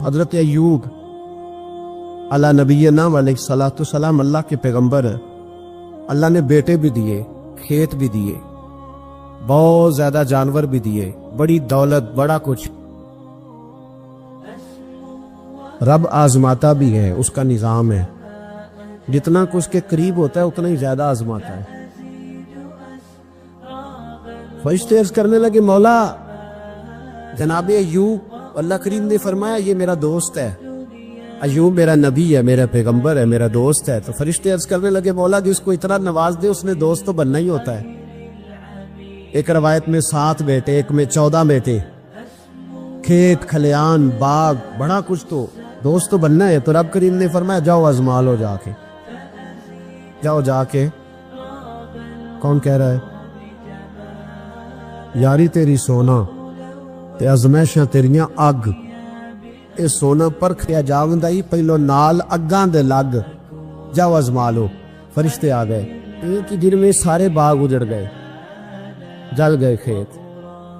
حضرت ایوب علی نبینا علیہ السلام اللہ کے پیغمبر ہے. اللہ نے بیٹے بھی دیے، کھیت بھی دیے، بہت زیادہ جانور بھی دیے، بڑی دولت، بڑا کچھ. رب آزماتا بھی ہے، اس کا نظام ہے. جتنا کچھ کے قریب ہوتا ہے اتنا ہی زیادہ آزماتا ہے. فرشتے عرض کرنے لگے مولا جناب ایوب، اللہ کریم نے فرمایا یہ میرا دوست ہے، ایوب میرا نبی ہے، میرا پیغمبر ہے، میرا دوست ہے. تو فرشتے عرض کرنے لگے مولا جس کو اتنا نواز دے اس نے دوست تو بننا ہی ہوتا ہے. ایک روایت میں 7 بیٹے، ایک میں 14 بیٹے، کھیت کھلیان باغ بڑا کچھ، تو دوست تو بننا ہے. تو رب کریم نے فرمایا جاؤ آزما لو، جا کے جاؤ جا کے. کون کہہ رہا ہے؟ یاری تیری سونا تے ازمائشاں تیریاں اگ، اے سونا پرکھیا جاوندا ہی پہلو نال اگاں دے لگ، جاؤ آزما لو. فرشتے آ گئے، ایک ہی دن میں سارے باغ اجڑ گئے، جل گئے کھیت.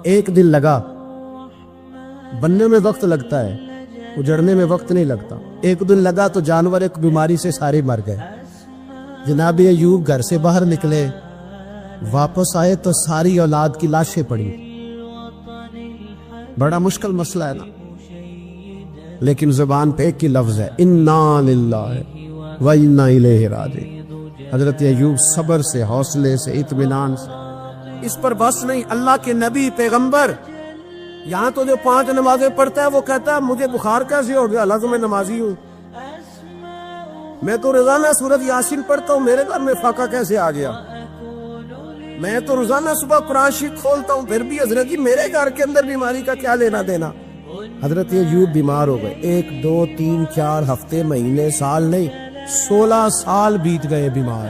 ایک دن لگا، بننے میں وقت لگتا ہے، اجڑنے میں وقت نہیں لگتا. ایک دن لگا تو جانور ایک بیماری سے سارے مر گئے. جناب ایوب گھر سے باہر نکلے، واپس آئے تو ساری اولاد کی لاشیں پڑی. بڑا مشکل مسئلہ ہے نا، لیکن زبان پہ ایک ہی لفظ ہے، انا للہ و انا الیہ راجعون. حضرت ایوب صبر سے، حوصلے سے، اطمینان سے. اس پر بس نہیں، اللہ کے نبی پیغمبر. یہاں تو جو 5 نمازیں پڑھتا ہے وہ کہتا ہے مجھے بخار کیسے ہو گیا، اللہ تو میں نمازی ہوں. میں تو روزانہ سورۃ یاسین پڑھتا ہوں، میرے گھر میں فاقہ کیسے آ گیا. میں تو روزانہ صبح قرآن شریف کھولتا ہوں، پھر بھی حضرت جی میرے گھر کے اندر بیماری کا کیا لینا دینا. حضرت ایوب بیمار ہو گئے. 1 2 3 4 ہفتے، مہینے، سال نہیں، 16 سال بیت گئے بیمار.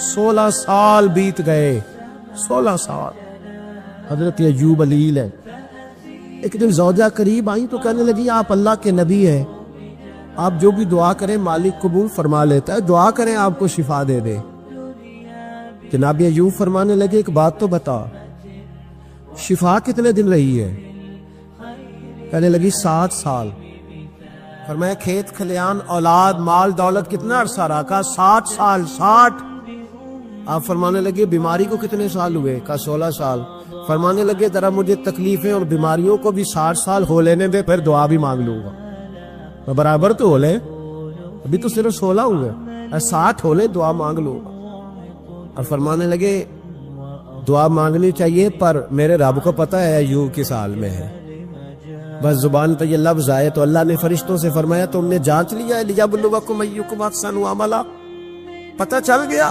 16 سال بیت گئے، 16 سال. حضرت ایوب علیل ہے. ایک دن زوجہ قریب آئیں تو کہنے لگی آپ اللہ کے نبی ہیں، آپ جو بھی دعا کریں مالک قبول فرما لیتا ہے، دعا کریں آپ کو شفا دے دے. جناب ایوب فرمانے لگے ایک بات تو بتا، شفا کتنے دن رہی ہے؟ کہنے لگی 7 سال. فرمایا کھیت کھلیان اولاد مال دولت کتنا عرصہ رہا؟ کہا 60 سال. 60. آپ فرمانے لگے بیماری کو کتنے سال ہوئے؟ کہا 16 سال. فرمانے لگے ذرا مجھے تکلیفیں اور بیماریوں کو بھی 60 سال ہو لینے دے، پھر دعا بھی مانگ لوں گا. برابر تو ہو لے، ابھی تو صرف 16 ہوئے، 60 ہو لے دعا مانگ لوں گا. اور فرمانے لگے دعا مانگنی چاہیے پر میرے رب کو پتہ ہے ایوب کس حال میں ہے. بس زبان پہ یہ لفظ آئے تو اللہ نے فرشتوں سے فرمایا تم نے جانچ لیا ہے لیبلوکم ایکم احسن عملا، پتہ چل گیا؟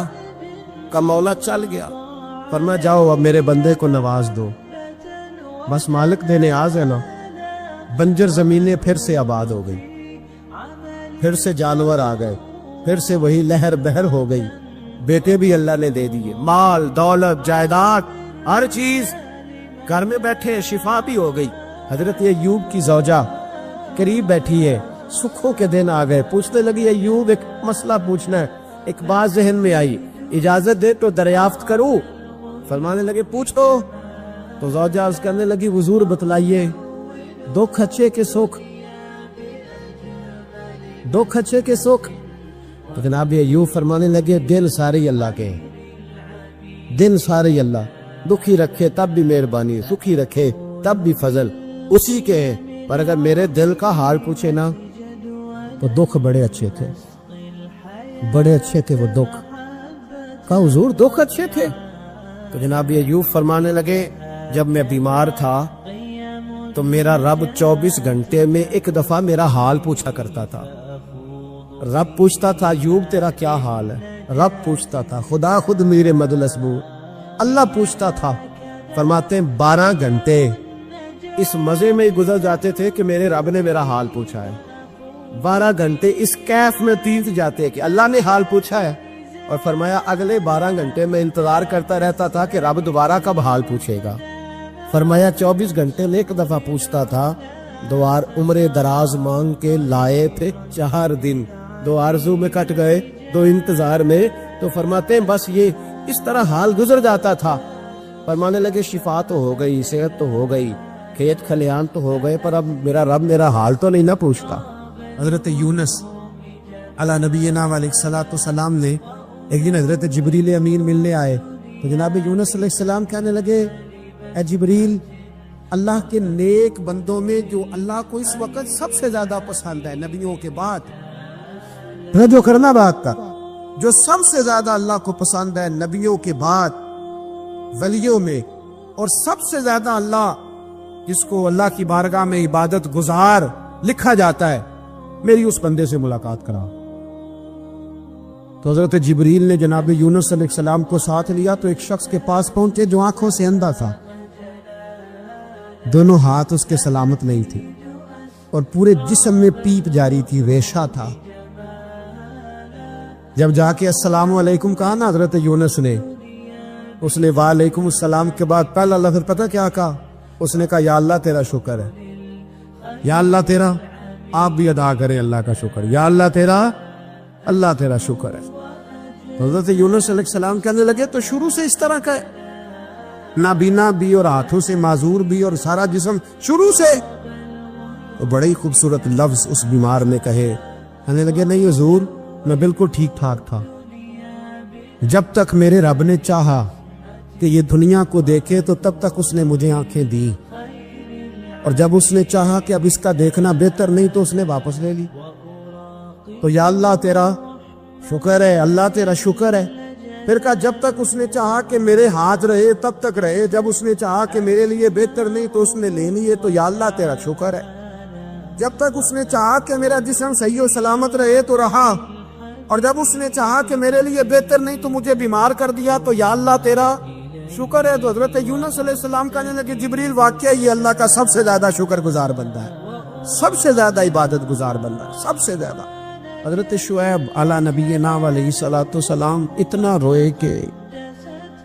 کا مولا چل گیا. فرمایا جاؤ اب میرے بندے کو نواز دو. بس مالک دے نیاز ہے نا. بنجر زمینیں پھر سے آباد ہو گئی، پھر سے جانور آ گئے، پھر سے وہی لہر بہر ہو گئی. بیٹے بھی اللہ نے دے دیے، مال دولت جائیداد ہر چیز. گھر میں بیٹھے شفا بھی ہو گئی. حضرت ایوب کی زوجہ قریب بیٹھی ہے، سکھوں کے دن آ گئے. پوچھنے لگی ایوب ایک مسئلہ پوچھنا ہے. ایک بات ذہن میں آئی، اجازت دے تو دریافت کروں؟ فرمانے لگے پوچھو. تو زوجہ عرض کرنے لگی حضور بتلائیے، دکھ اچھے کے سکھ، دکھ اچھے کے سکھ. تو جناب ایوب فرمانے لگے دن سارے اللہ کے، دن سارے اللہ، دکھی رکھے تب بھی مہربانی، سکھی رکھے تب بھی فضل اسی کے ہیں. پر اگر میرے دل کا حال پوچھے نا تو دکھ بڑے اچھے تھے، بڑے اچھے تھے وہ دکھ. کہا حضور دکھ اچھے تھے؟ تو جناب ایوب فرمانے لگے جب میں بیمار تھا تو میرا رب 24 گھنٹے میں ایک دفعہ میرا حال پوچھا کرتا تھا. رب پوچھتا تھا ایوب تیرا کیا حال ہے؟ رب پوچھتا تھا، خدا خود میرے مد الاسبوع اللہ پوچھتا تھا. فرماتے ہیں 12 گھنٹے اس مزے میں گزر جاتے تھے کہ میرے رب نے میرا حال پوچھا ہے. 12 گھنٹے اس کیف میں بیت جاتے کہ اللہ نے حال پوچھا ہے. اور فرمایا اگلے 12 گھنٹے میں انتظار کرتا رہتا تھا کہ رب دوبارہ کب حال پوچھے گا. فرمایا 24 گھنٹے میں ایک دفعہ پوچھتا تھا. 2 عمر دراز مانگ کے لائے تھے 4 دن، 2 آرزو میں کٹ گئے، 2 انتظار میں. تو فرماتے ہیں بس یہ اس طرح حال گزر جاتا تھا. فرمانے لگے شفا تو ہو گئی، صحت تو ہو گئی، کھیت کھلیان تو ہو گئے پر اب میرا رب میرا حال تو نہیں نہ پوچھتا۔ حضرت یونس علی نبینا علیہ الصلوۃ والسلام نے ایک دن حضرت جبریل امین ملنے آئے تو جناب یونس علیہ السلام کہنے لگے اے جبریل، اللہ کے نیک بندوں میں جو اللہ کو اس وقت سب سے زیادہ پسند ہے نبیوں کے بعد، جو کرنا بات کا، جو سب سے زیادہ اللہ کو پسند ہے نبیوں کے بعد ولیوں میں، اور سب سے زیادہ اللہ جس کو اللہ کی بارگاہ میں عبادت گزار لکھا جاتا ہے، میری اس بندے سے ملاقات کرا۔ تو حضرت جبریل نے جناب یونس علیہ السلام کو ساتھ لیا تو ایک شخص کے پاس پہنچے جو آنکھوں سے اندھا تھا، دونوں ہاتھ اس کے سلامت نہیں تھے اور پورے جسم میں پیپ جاری تھی، ریشہ تھا۔ جب جا کے السلام علیکم کہا نا حضرت یونس نے، اس نے وعلیکم السلام کے بعد پہلا لفظ پتہ کیا کہا؟ اس نے کہا یا اللہ تیرا شکر ہے، یا اللہ تیرا، آپ بھی ادا کریں اللہ کا شکر، یا اللہ تیرا شکر ہے۔ حضرت یونس علیہ السلام کہنے لگے تو شروع سے اس طرح کا ہے، نابینا بھی اور ہاتھوں سے معذور بھی اور سارا جسم شروع سے؟ تو بڑے ہی خوبصورت لفظ اس بیمار نے کہے، کہنے لگے نہیں حضور، میں بالکل ٹھیک ٹھاک تھا، جب تک میرے رب نے چاہا کہ یہ دنیا کو دیکھے تو تب تک اس نے مجھے آنکھیں دی، اور جب اس نے چاہا کہ اب اس کا دیکھنا بہتر نہیں تو اس نے واپس لے لی۔ تو یا اللہ تیرا شکر ہے، اللہ تیرا شکر ہے۔ پھر کہا جب تک اس نے چاہا کہ میرے ہاتھ رہے تب تک رہے، جب اس نے چاہا کہ میرے لیے بہتر نہیں تو اس نے لے لیے، تو یا اللہ تیرا شکر ہے۔ جب تک اس نے چاہا کہ میرا جسم صحیح و سلامت رہے تو رہا، اور جب اس نے چاہا کہ میرے لیے بہتر نہیں تو مجھے بیمار کر دیا، تو یا اللہ تیرا شکر ہے۔ تو حضرت یونس علیہ السلام کہنے لگے جبریل واقعہ یہ اللہ کا سب سے زیادہ شکر گزار بندہ ہے، سب سے زیادہ عبادت گزار بندہ ہے، سب سے زیادہ۔ حضرت شعیب علی نبینا علیہ الصلوۃ والسلام اتنا روئے کہ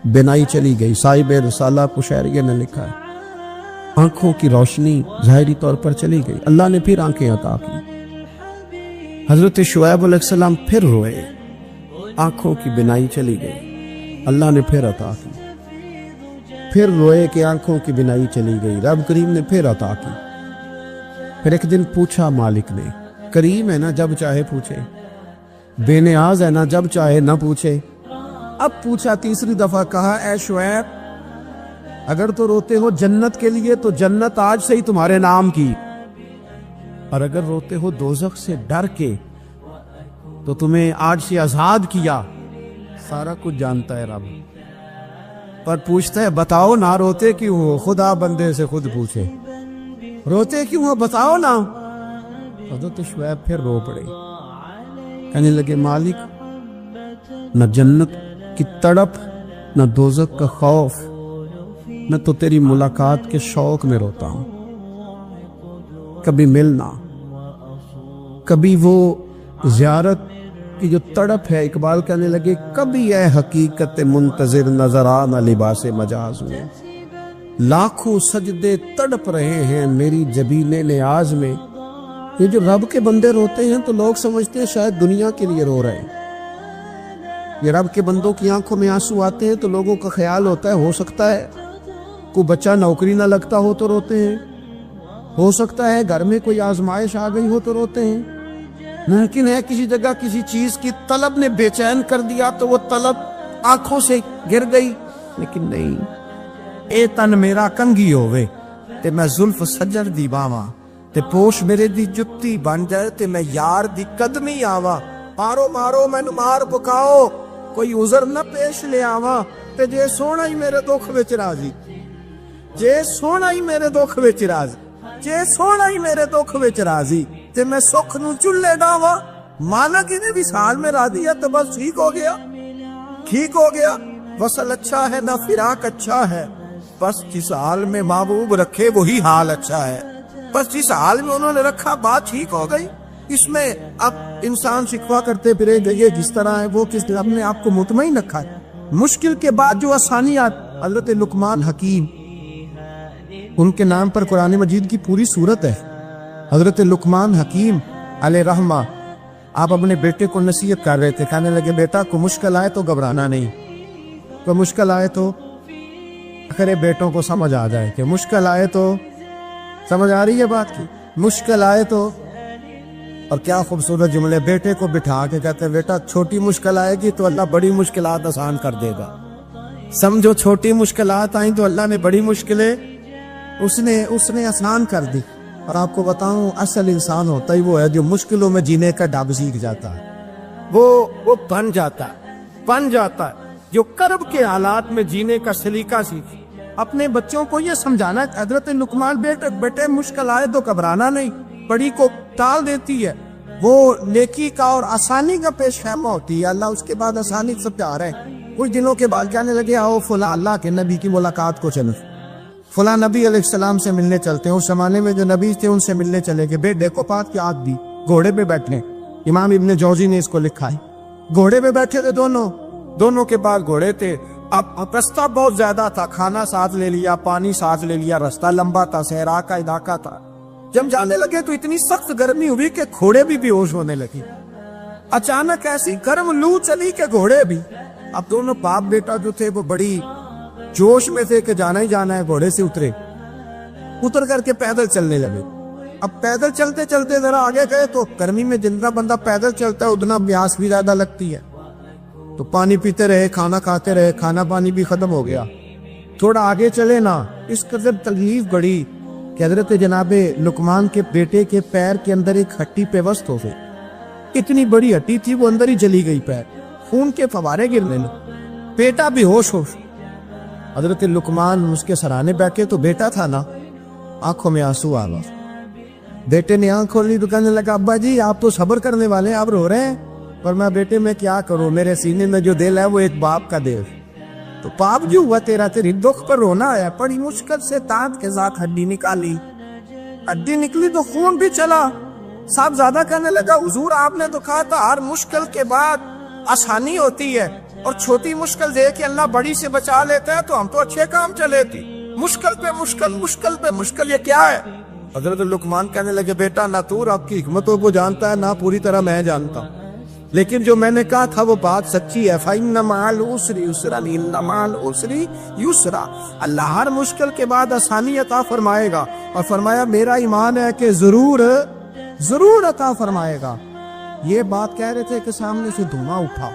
بینائی چلی گئی۔ صاحب رسالہ قشیریہ نے لکھا ہے آنکھوں کی روشنی ظاہری طور پر چلی گئی، اللہ نے پھر آنکھیں عطا کی۔ حضرت شعیب علیہ السلام پھر روئے، آنکھوں کی بینائی چلی گئی، اللہ نے پھر عطا کی۔ پھر روئے کہ آنکھوں کی بینائی چلی گئی، رب کریم نے پھر عطا کی۔ پھر ایک دن پوچھا مالک نے، کریم ہے نا جب چاہے پوچھے، بے نیاز ہے نا جب چاہے نہ پوچھے۔ اب پوچھا تیسری دفعہ، کہا اے شعیب اگر تو روتے ہو جنت کے لیے تو جنت آج سے ہی تمہارے نام کی، اور اگر روتے ہو دوزخ سے ڈر کے تو تمہیں آج سے آزاد کیا۔ سارا کچھ جانتا ہے رب، پر پوچھتا ہے بتاؤ نہ روتے کیوں ہو؟ خدا بندے سے خود پوچھے روتے کیوں ہو، بتاؤ نا۔ حضرت شعیب پھر رو پڑے، کہنے لگے مالک نہ جنت کی تڑپ نہ دوزخ کا خوف، میں تو تیری ملاقات کے شوق میں روتا ہوں۔ کبھی ملنا، کبھی وہ زیارت کی جو تڑپ ہے، اقبال کہنے لگے کبھی اے حقیقت منتظر نظر آنا لباس مجاز میں، لاکھوں سجدے تڑپ رہے ہیں میری جبین نیاز میں۔ یہ جو رب کے بندے روتے ہیں تو لوگ سمجھتے ہیں شاید دنیا کے لیے رو رہے ہیں۔ یہ رب کے بندوں کی آنکھوں میں آنسو آتے ہیں تو لوگوں کا خیال ہوتا ہے ہو سکتا ہے کوئی بچہ نوکری نہ لگتا ہو تو روتے ہیں، ہو سکتا ہے گھر میں کوئی آزمائش آ گئی ہو تو روتے ہیں، ممکن ہے کسی جگہ کسی چیز کی طلب نے بے چین کر دیا تو وہ طلب آنکھوں سے گر گئی۔ لیکن نہیں، اے تن میرا کنگھی ہووے تے میں زلف سجر دی باواں، تے پوش میرے دی جتی بن جائے تے میں یار دی قدمی آواں، مارو مارو مینوں مار پکاؤ کوئی عذر نہ پیش لے آواں، تے جے سونا ہی میرے دکھ وچ راضی، جے سونا ہی میرے دکھ وچ راضی، جے سونا ہی میرے دکھ وچ راضی، تے میں سکھ نو چلے ڈاواں، مالک نے بھی سال میں راضی ہے تو بس ٹھیک ہو گیا، ٹھیک ہو گیا۔ وصل اچھا ہے نہ فراق اچھا ہے، بس جس حال میں محبوب رکھے وہی حال اچھا ہے، بس جس حال میں انہوں نے رکھا بات ٹھیک ہو گئی۔ اس میں اب انسان شکوہ کرتے پھرے گئے جس طرح ہے وہ کس نے اپنے آپ کو مطمئن رکھا ہے۔ مشکل کے بعد جو آسانیات، حضرت لقمان حکیم، ان کے نام پر قرآن مجید کی پوری سورت ہے۔ حضرت لقمان حکیم علیہ رحمہ آپ اپنے بیٹے کو نصیحت کر رہے تھے، کہنے لگے بیٹا کو مشکل آئے تو گھبرانا نہیں، کوئی مشکل آئے تو آخر بیٹوں کو سمجھ آ جائے کہ مشکل آئے تو سمجھ آ رہی ہے بات کی؟ مشکل آئے تو، اور کیا خوبصورت جملے، بیٹے کو بٹھا کے کہتے ہیں بیٹا چھوٹی مشکل آئے گی تو اللہ بڑی مشکلات آسان کر دے گا. سمجھو چھوٹی مشکلات آئیں تو اللہ نے بڑی مشکلیں اس نے آسان کر دی. اور آپ کو بتاؤں اصل انسان ہوتا ہی وہ ہے جو مشکلوں میں جینے کا ڈب سیکھ جاتا ہے. وہ بن جاتا ہے جو کرب کے حالات میں جینے کا سلیقہ سیکھے. اپنے بچوں کو یہ سمجھانا ہے حضرت لقمان بیٹے مشکل آئے تو گھبرانا نہیں، بڑی کو ٹال دیتی ہے، وہ نیکی کا اور آسانی کا پیش خیمہ ہوتی ہے. اللہ اس کے بعد آسانی سے پیار ہے. کچھ دنوں کے بعد کہنے لگے آؤ فلاں اللہ کے نبی کی ملاقات کو چلو، فلاں نبی علیہ السلام سے ملنے چلتے ہیں. اس زمانے میں جو نبی تھے ان سے ملنے چلے گئے. بیٹے کو پات کی آگ دی، گھوڑے پہ بیٹھنے. امام ابن جوزی نے اس کو لکھا ہے. گھوڑے پہ بیٹھے تھے دونوں کے پاس گھوڑے تھے. اب رستہ بہت زیادہ تھا، کھانا ساتھ لے لیا، پانی ساتھ لے لیا، رستہ لمبا تھا، صحرا کا علاقہ تھا. جب جانے لگے تو اتنی سخت گرمی ہوئی کہ گھوڑے بھی بے ہوش ہونے لگی. اچانک ایسی گرم لو چلی کہ گھوڑے بھی. اب دونوں باپ بیٹا جو تھے وہ بڑی جوش میں تھے کہ جانا ہی جانا ہے. گھوڑے سے اتر کر کے پیدل چلنے لگے. اب پیدل چلتے چلتے ذرا آگے گئے تو گرمی میں جتنا بندہ پیدل چلتا ہے اتنا پیاس بھی زیادہ لگتی ہے. تو پانی پیتے رہے، کھانا کھاتے رہے، کھانا پانی بھی ختم ہو گیا. تھوڑا آگے چلے نا، اس قدر تکلیف بڑی کہ حضرت جناب لقمان کے بیٹے کے پیر کے اندر ایک ہڈی پیوست ہو گئی. اتنی بڑی ہڈی تھی وہ اندر ہی چلی گئی، پیر خون کے فوارے گرنے لگے. بیٹا بھی ہوش. حضرت لقمان اس کے سرانے بیٹھے تو بیٹا تھا نا، آنکھوں میں آنسو آ گئے. بیٹے نے آنکھ کھولی تو کہنے لگا ابا جی آپ تو صبر کرنے والے ہیں، آپ رو رہے ہیں. پر میں بیٹے میں کیا کروں، میرے سینے میں جو دل ہے وہ ایک باپ کا دل. تو پاپ جو ہوا تیری دکھ پر رونا ہے. بڑی مشکل سے تانت کے ساتھ ہڈی نکالی. ہڈی نکلی تو خون بھی چلا. صاحب زیادہ کہنے لگا حضور آپ نے تو کہا تھا ہر مشکل کے بعد آسانی ہوتی ہے، اور چھوٹی مشکل دے کے اللہ بڑی سے بچا لیتا ہے، تو ہم تو اچھے کام چلے تھی. مشکل پہ مشکل یہ کیا ہے؟ حضرت لقمان کہنے لگے بیٹا نہ تو رب کی حکمتوں کو جانتا ہے نہ پوری طرح میں جانتا ہوں، لیکن جو میں نے کہا تھا وہ بات سچی ہے. فَإِنَّ مَعَ الْعُسْرِ يُسْرًا إِنَّ مَعَ الْعُسْرِ يُسْرًا. اللہ ہر مشکل کے بعد آسانی عطا فرمائے گا. اور فرمایا میرا ایمان ہے کہ ضرور عطا فرمائے گا. یہ بات کہہ رہے تھے کہ سامنے سے دھواں اٹھا،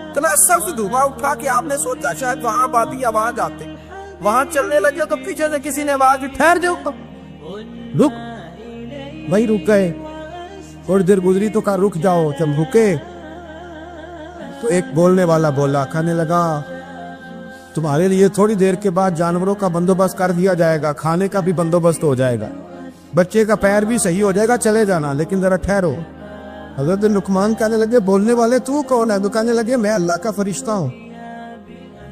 اتنا سخت دھواں اٹھا کہ آپ نے سوچا شاید وہاں بادی آواز آتے. وہاں چلنے لگے تو پیچھے سے کسی نے آواز دی ٹھہر جاؤ، رک. وہی رک گئے. تھوڑی دیر گزری تو کہا رک جاؤ. جب رکے تو ایک بولنے والا بولا، کہنے لگا تمہارے لیے تھوڑی دیر کے بعد جانوروں کا بندوبست کر دیا جائے گا، کھانے کا بھی بندوبست ہو جائے گا، بچے کا پیر بھی صحیح ہو جائے گا، چلے جانا لیکن ذرا ٹھہرو. حضرت لقمان کہنے لگے بولنے والے تو کون ہے؟ تو کہنے لگے میں اللہ کا فرشتہ ہوں،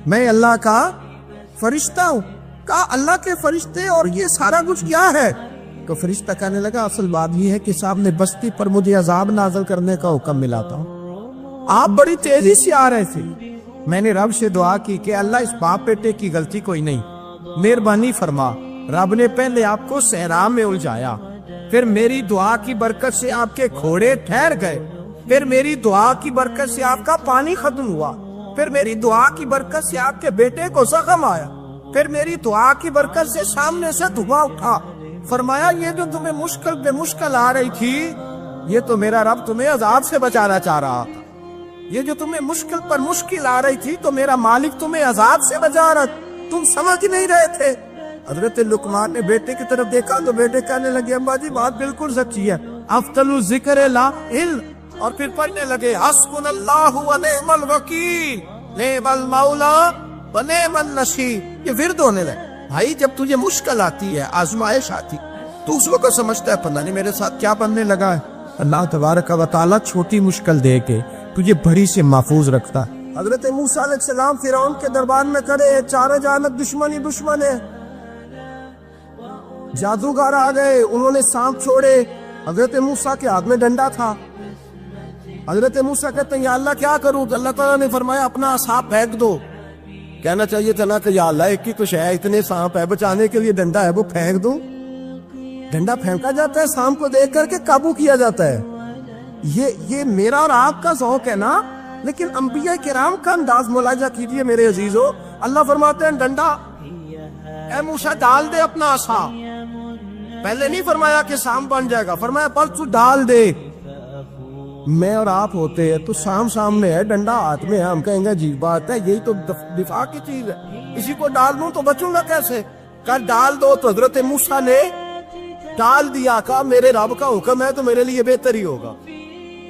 میں اللہ کا فرشتہ ہوں. کہا اللہ کے فرشتے اور یہ سارا کچھ کیا ہے؟ تو فرشتہ کہنے لگا اصل بات یہ ہے کہ صاحب نے بستی پر مجھے عذاب نازل کرنے کا حکم ملا تھا، آپ بڑی تیزی سے آ رہے تھے. میں نے رب سے دعا کی کہ اللہ اس باپ بیٹے کی غلطی کوئی نہیں، مہربانی فرما. رب نے پہلے آپ کو صحرا میں الجھایا، پھر میری دعا کی برکت سے آپ کے گھوڑے ٹھہر گئے، پھر میری دعا کی برکت سے آپ کا پانی ختم ہوا، پھر میری دعا کی برکت سے آپ کے بیٹے کو زخم آیا، پھر میری دعا کی برکت سے سامنے سے دھواں اٹھا. فرمایا یہ جو تمہیں مشکل پہ مشکل آ رہی تھی یہ تو میرا رب تمہیں عذاب سے بچانا چاہ رہا تھا. یہ جو تمہیں مشکل پر مشکل آ رہی تھی تو میرا مالک تمہیں عذاب سے بچا رہا، تم سمجھ نہیں رہے تھے. حضرت لقمان نے بیٹے کی طرف دیکھا تو بیٹے کہنے لگے ابا جی بات بالکل سچی ہے، افضل الذکر لا علم. اور پھر پڑھنے لگے حسبنا اللہ و نعم الوکیل نعم المولا و نعم النصیر. یہ ورد ہونے لگے. بھائی جب تجھے مشکل آتی ہے، آزمائش آتی تو اس وقت سمجھتا ہے پتہ نہیں میرے ساتھ کیا بننے لگا ہے. اللہ تبارک و تعالیٰ چھوٹی مشکل دے کے تجھے بڑی سے محفوظ رکھتا ہے. حضرت موسیٰ علیہ السلام فرعون کے دربار میں کھڑے ہیں، چاروں جانب دشمن ہی دشمن ہے. جادوگر آ گئے، انہوں نے سانپ چھوڑے. حضرت موسیٰ کے ہاتھ میں ڈنڈا تھا. حضرت موسیٰ کہتے ہیں یا اللہ کیا کروں؟ اللہ تعالیٰ نے فرمایا اپنا سانپ پھینک دو. کہنا چاہیے تھا نا کہ یا اللہ ایک ہی تو ہے، اتنے سانپ ہے، بچانے کے لیے ڈنڈا ہے وہ پھینک دوں. ڈنڈا پھینکا جاتا ہے، سانپ کو دیکھ کر کے قابو کیا جاتا ہے. یہ میرا اور آپ کا ذوق ہے نا، لیکن انبیاء کرام کا انداز ملاحظہ کیجئے میرے عزیزو. اللہ فرماتے ہیں ڈنڈا اے موسیٰ ڈال دے اپنا عصا. پہلے نہیں فرمایا کہ سام بن جائے گا، فرمایا بس تو ڈال دے۔ میں اور آپ ہوتے ہیں تو سام سامنے ہے، ڈنڈا ہاتھ میں ہے، ہم کہیں گے عجیب بات ہے، یہی تو دفاع کی چیز ہے، اسی کو ڈال دوں تو بچوں گا کیسے؟ کہا ڈال دو، تو حضرت موسیٰ نے ڈال دیا، کہا میرے رب کا حکم ہے تو میرے لیے بہتر ہی ہوگا۔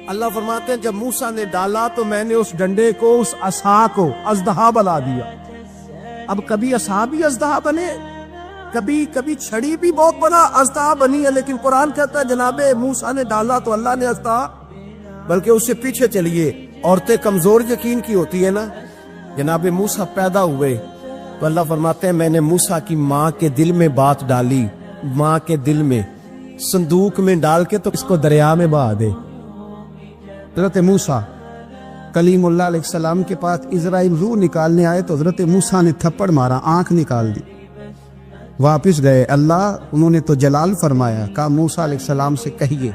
اللہ فرماتے ہیں جب موسیٰ نے ڈالا تو میں نے اس ڈنڈے کو، اس عصا کو اژدہا بنا دیا۔ اب کبھی عصا بھی اژدہا بنے، کبھی چھڑی بھی بہت بڑا اژدہا بنی ہے، لیکن قرآن کہتا ہے جناب موسیٰ نے ڈالا تو اللہ نے اژدہا، بلکہ اس سے پیچھے چلیے، عورتیں کمزور یقین کی ہوتی ہے نا، جناب موسیٰ پیدا ہوئے تو اللہ فرماتے ہیں میں نے موسیٰ کی ماں کے دل میں بات ڈالی، ماں کے دل میں صندوق میں ڈال کے تو اس کو دریا میں بہا دے۔ حضرت موسیٰ کلیم اللہ علیہ السلام کے پاس اسرائیل روح نکالنے آئے تو حضرت موسیٰ نے تھپڑ مارا، آنکھ نکال دی، واپس گئے۔ اللہ انہوں نے تو جلال فرمایا، کہا موسیٰ علیہ السلام سے کہیے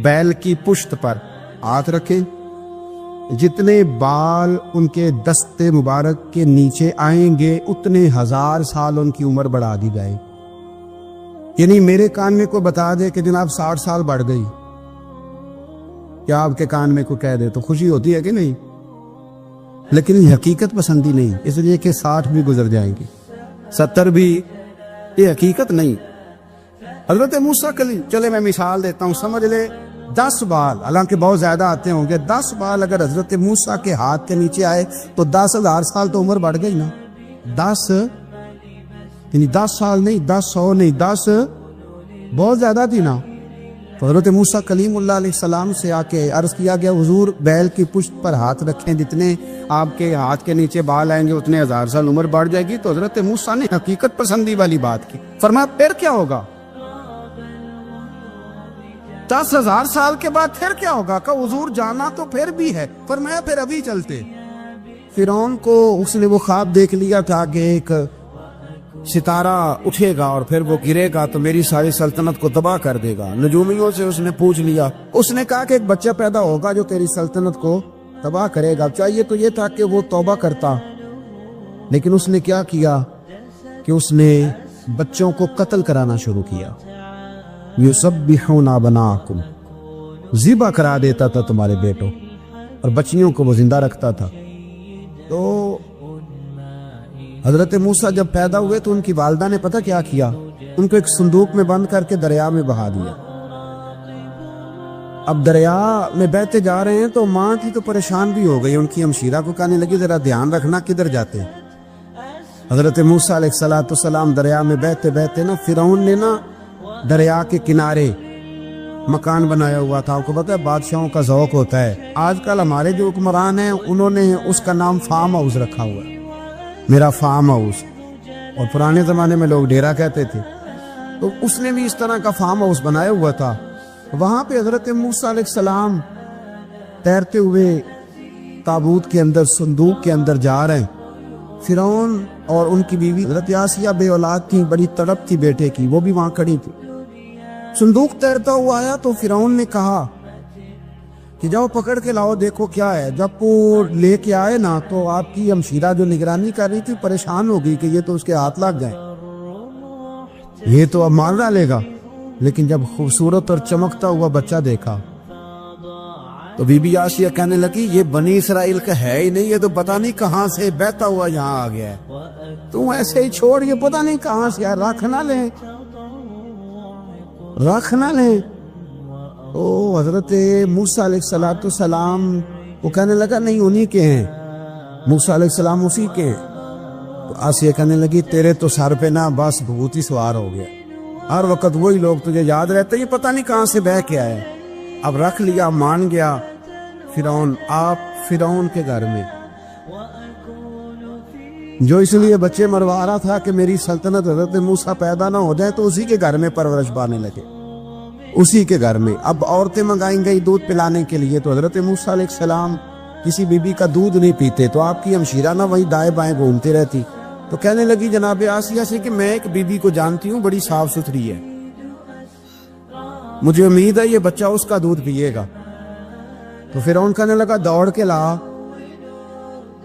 بیل کی پشت پر ہاتھ رکھیں، جتنے بال ان کے دست مبارک کے نیچے آئیں گے اتنے 1000 سال ان کی عمر بڑھا دی جائے۔ یعنی میرے کان میں کوئی بتا دے کہ جناب 60 سال بڑھ گئی، کیا آپ کے کان میں کوئی کہہ دے تو خوشی ہوتی ہے کہ نہیں؟ لیکن یہ حقیقت پسندی نہیں، اس لیے کہ 60 بھی گزر جائیں گی، 70 بھی، یہ حقیقت نہیں۔ حضرت موسیٰ کلیم، چلے میں مثال دیتا ہوں، سمجھ لے 10 بال، حالانکہ بہت زیادہ آتے ہوں گے، 10 بال اگر حضرت موسیٰ کے ہاتھ کے نیچے آئے تو 10,000 سال تو عمر بڑھ گئی نا۔ 10 یعنی 10 سال نہیں، 10 100 نہیں، 10 بہت زیادہ تھی نا۔ تو حضرت موسیٰ کلیم اللہ علیہ السلام سے آ کے عرض کیا گیا حضور بیل کی پشت پر ہاتھ رکھیں، جتنے آپ کے ہاتھ کے نیچے بال آئیں گے اتنے 1000 سال عمر بڑھ جائے گی۔ تو حضرت موسیٰ نے حقیقت پسندی والی بات کی، فرمایا پھر کیا ہوگا؟ 10,000 سال کے بعد پھر کیا ہوگا؟ کہ حضور جانا تو پھر بھی ہے، فرمایا پھر ابھی چلتے۔ فرعون کو اس نے وہ خواب دیکھ لیا تھا کہ ایک ستارہ اٹھے گا اور پھر وہ گرے گا تو میری ساری سلطنت کو تباہ کر دے گا۔ نجومیوں سے اس نے پوچھ لیا، اس نے کہا کہ ایک بچہ پیدا ہوگا جو تیری سلطنت کو تباہ کرے گا۔ چاہیے تو یہ تھا کہ وہ توبہ کرتا، لیکن اس نے کیا کیا کہ اس نے بچوں کو قتل کرانا شروع کیا۔ یُسَبِّحُونَ أَبْنَاءَکُمْ، ذبح کرا دیتا تھا تمہارے بیٹوں، اور بچیوں کو وہ زندہ رکھتا تھا۔ تو حضرت موسیٰ جب پیدا ہوئے تو ان کی والدہ نے پتہ کیا کیا، ان کو ایک صندوق میں بند کر کے دریا میں بہا دیا۔ اب دریا میں بہتے جا رہے ہیں تو ماں تھی تو پریشان بھی ہو گئی، ان کی ہمشیرہ کو کہنے لگی ذرا دھیان رکھنا کدھر جاتے ہیں۔ حضرت موسیٰ علیہ السلام دریا میں بہتے بہتے نا، فرعون نے نا دریا کے کنارے مکان بنایا ہوا تھا۔ آپ کو پتہ ہے بادشاہوں کا ذوق ہوتا ہے، آج کل ہمارے جو حکمران ہیں انہوں نے اس کا نام فارم ہاؤس رکھا ہوا ہے، میرا فارم ہاؤس، اور پرانے زمانے میں لوگ ڈیرا کہتے تھے، تو اس نے بھی اس طرح کا فارم ہاؤس بنایا ہوا تھا۔ وہاں پہ حضرت موسیٰ علیہ السلام تیرتے ہوئے تابوت کے اندر، صندوق کے اندر جا رہے ہیں۔ فرعون اور ان کی بیوی حضرت آسیہ بے اولاد تھی، بڑی تڑپ تھی بیٹے کی، وہ بھی وہاں کھڑی تھی۔ صندوق تیرتا ہوا آیا تو فرعون نے کہا کہ جاؤ پکڑ کے لاؤ، دیکھو کیا ہے۔ جب وہ لے کے آئے نا تو آپ کی ہمشیرہ جو نگرانی کر رہی تھی پریشان ہو گئی کہ یہ تو اس کے ہاتھ لگ گئے، یہ تو اب مار ڈالے گا۔ لیکن جب خوبصورت اور چمکتا ہوا بچہ دیکھا تو بی بی آسیہ کہنے لگی یہ بنی اسرائیل کا ہے ہی نہیں، یہ تو پتہ نہیں کہاں سے بہتا ہوا یہاں آ گیا ہے، تم ایسے ہی چھوڑ، یہ پتہ نہیں کہاں سے، رکھ نہ لیں، رکھ نہ لیں۔ تو حضرت موسیٰ علیہ السلام وہ کہنے لگا نہیں انہی کے ہیں، موسیٰ علیہ السلام اسی کے ہیں۔ تو آسیہ کہنے لگی تیرے تو سر پہ نا بس بھوت ہی سوار ہو گیا، ہر وقت وہی لوگ تجھے یاد رہتے، یہ پتہ نہیں کہاں سے بہ کے آئے۔ اب رکھ لیا، مان گیا فرعون۔ آپ فرعون کے گھر میں جو اس لیے بچے مروا رہا تھا کہ میری سلطنت حضرت موسیٰ پیدا نہ ہو جائے، تو اسی کے گھر میں پرورش پانے لگے، اسی کے گھر میں۔ اب عورتیں منگائیں گئی دودھ پلانے کے لیے، تو حضرت موسیٰ علیہ السلام کسی بی بی کا دودھ نہیں پیتے، تو آپ کی ہمشیرہ نہ وہی دائیں بائیں گھومتی رہتی۔ تو کہنے لگی جناب آسیہ سے کہ میں ایک بی بی کو جانتی ہوں، بڑی صاف ستھری ہے، مجھے امید ہے یہ بچہ اس کا دودھ پیے گا۔ تو فرعون کہنے لگا دوڑ کے لا،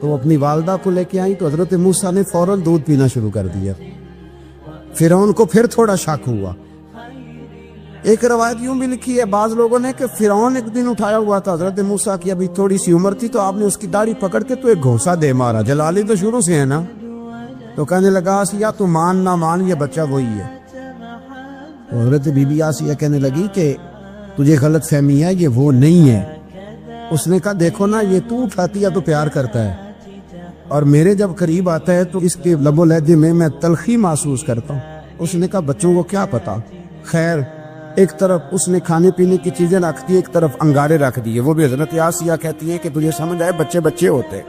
تو اپنی والدہ کو لے کے آئی، تو حضرت موسیٰ نے فوراً دودھ پینا شروع کر دیا۔ فرعون کو پھر تھوڑا شک ہوا، ایک روایت یوں بھی لکھی ہے بعض لوگوں نے کہ فرعون ایک دن اٹھایا ہوا تھا حضرت موسیٰ کی ابھی تھوڑی سی عمر تھی تو آپ نے اس کی داڑھی پکڑ کے تو ایک گھونسا دے مارا. جلالی تو شروع سے ہے نا, تو کہنے لگا آسیہ تو مان نہ مان یہ بچہ وہی ہے. تو حضرت بی بی آسیہ کہنے لگی کہ تجھے غلط فہمی ہے, یہ وہ نہیں ہے. اس نے کہا دیکھو نا یہ تو اٹھاتی ہے تو پیار کرتا ہے اور میرے جب قریب آتا ہے تو اس کے لب و لہجے میں تلخی محسوس کرتا ہوں. اس نے کہا بچوں کو کیا پتا. خیر ایک طرف اس نے کھانے پینے کی چیزیں رکھ دی, ایک طرف انگارے رکھ دیے. وہ بھی حضرت آسیہ کہتی ہیں کہ تجھے سمجھ آئے بچے بچے ہوتے.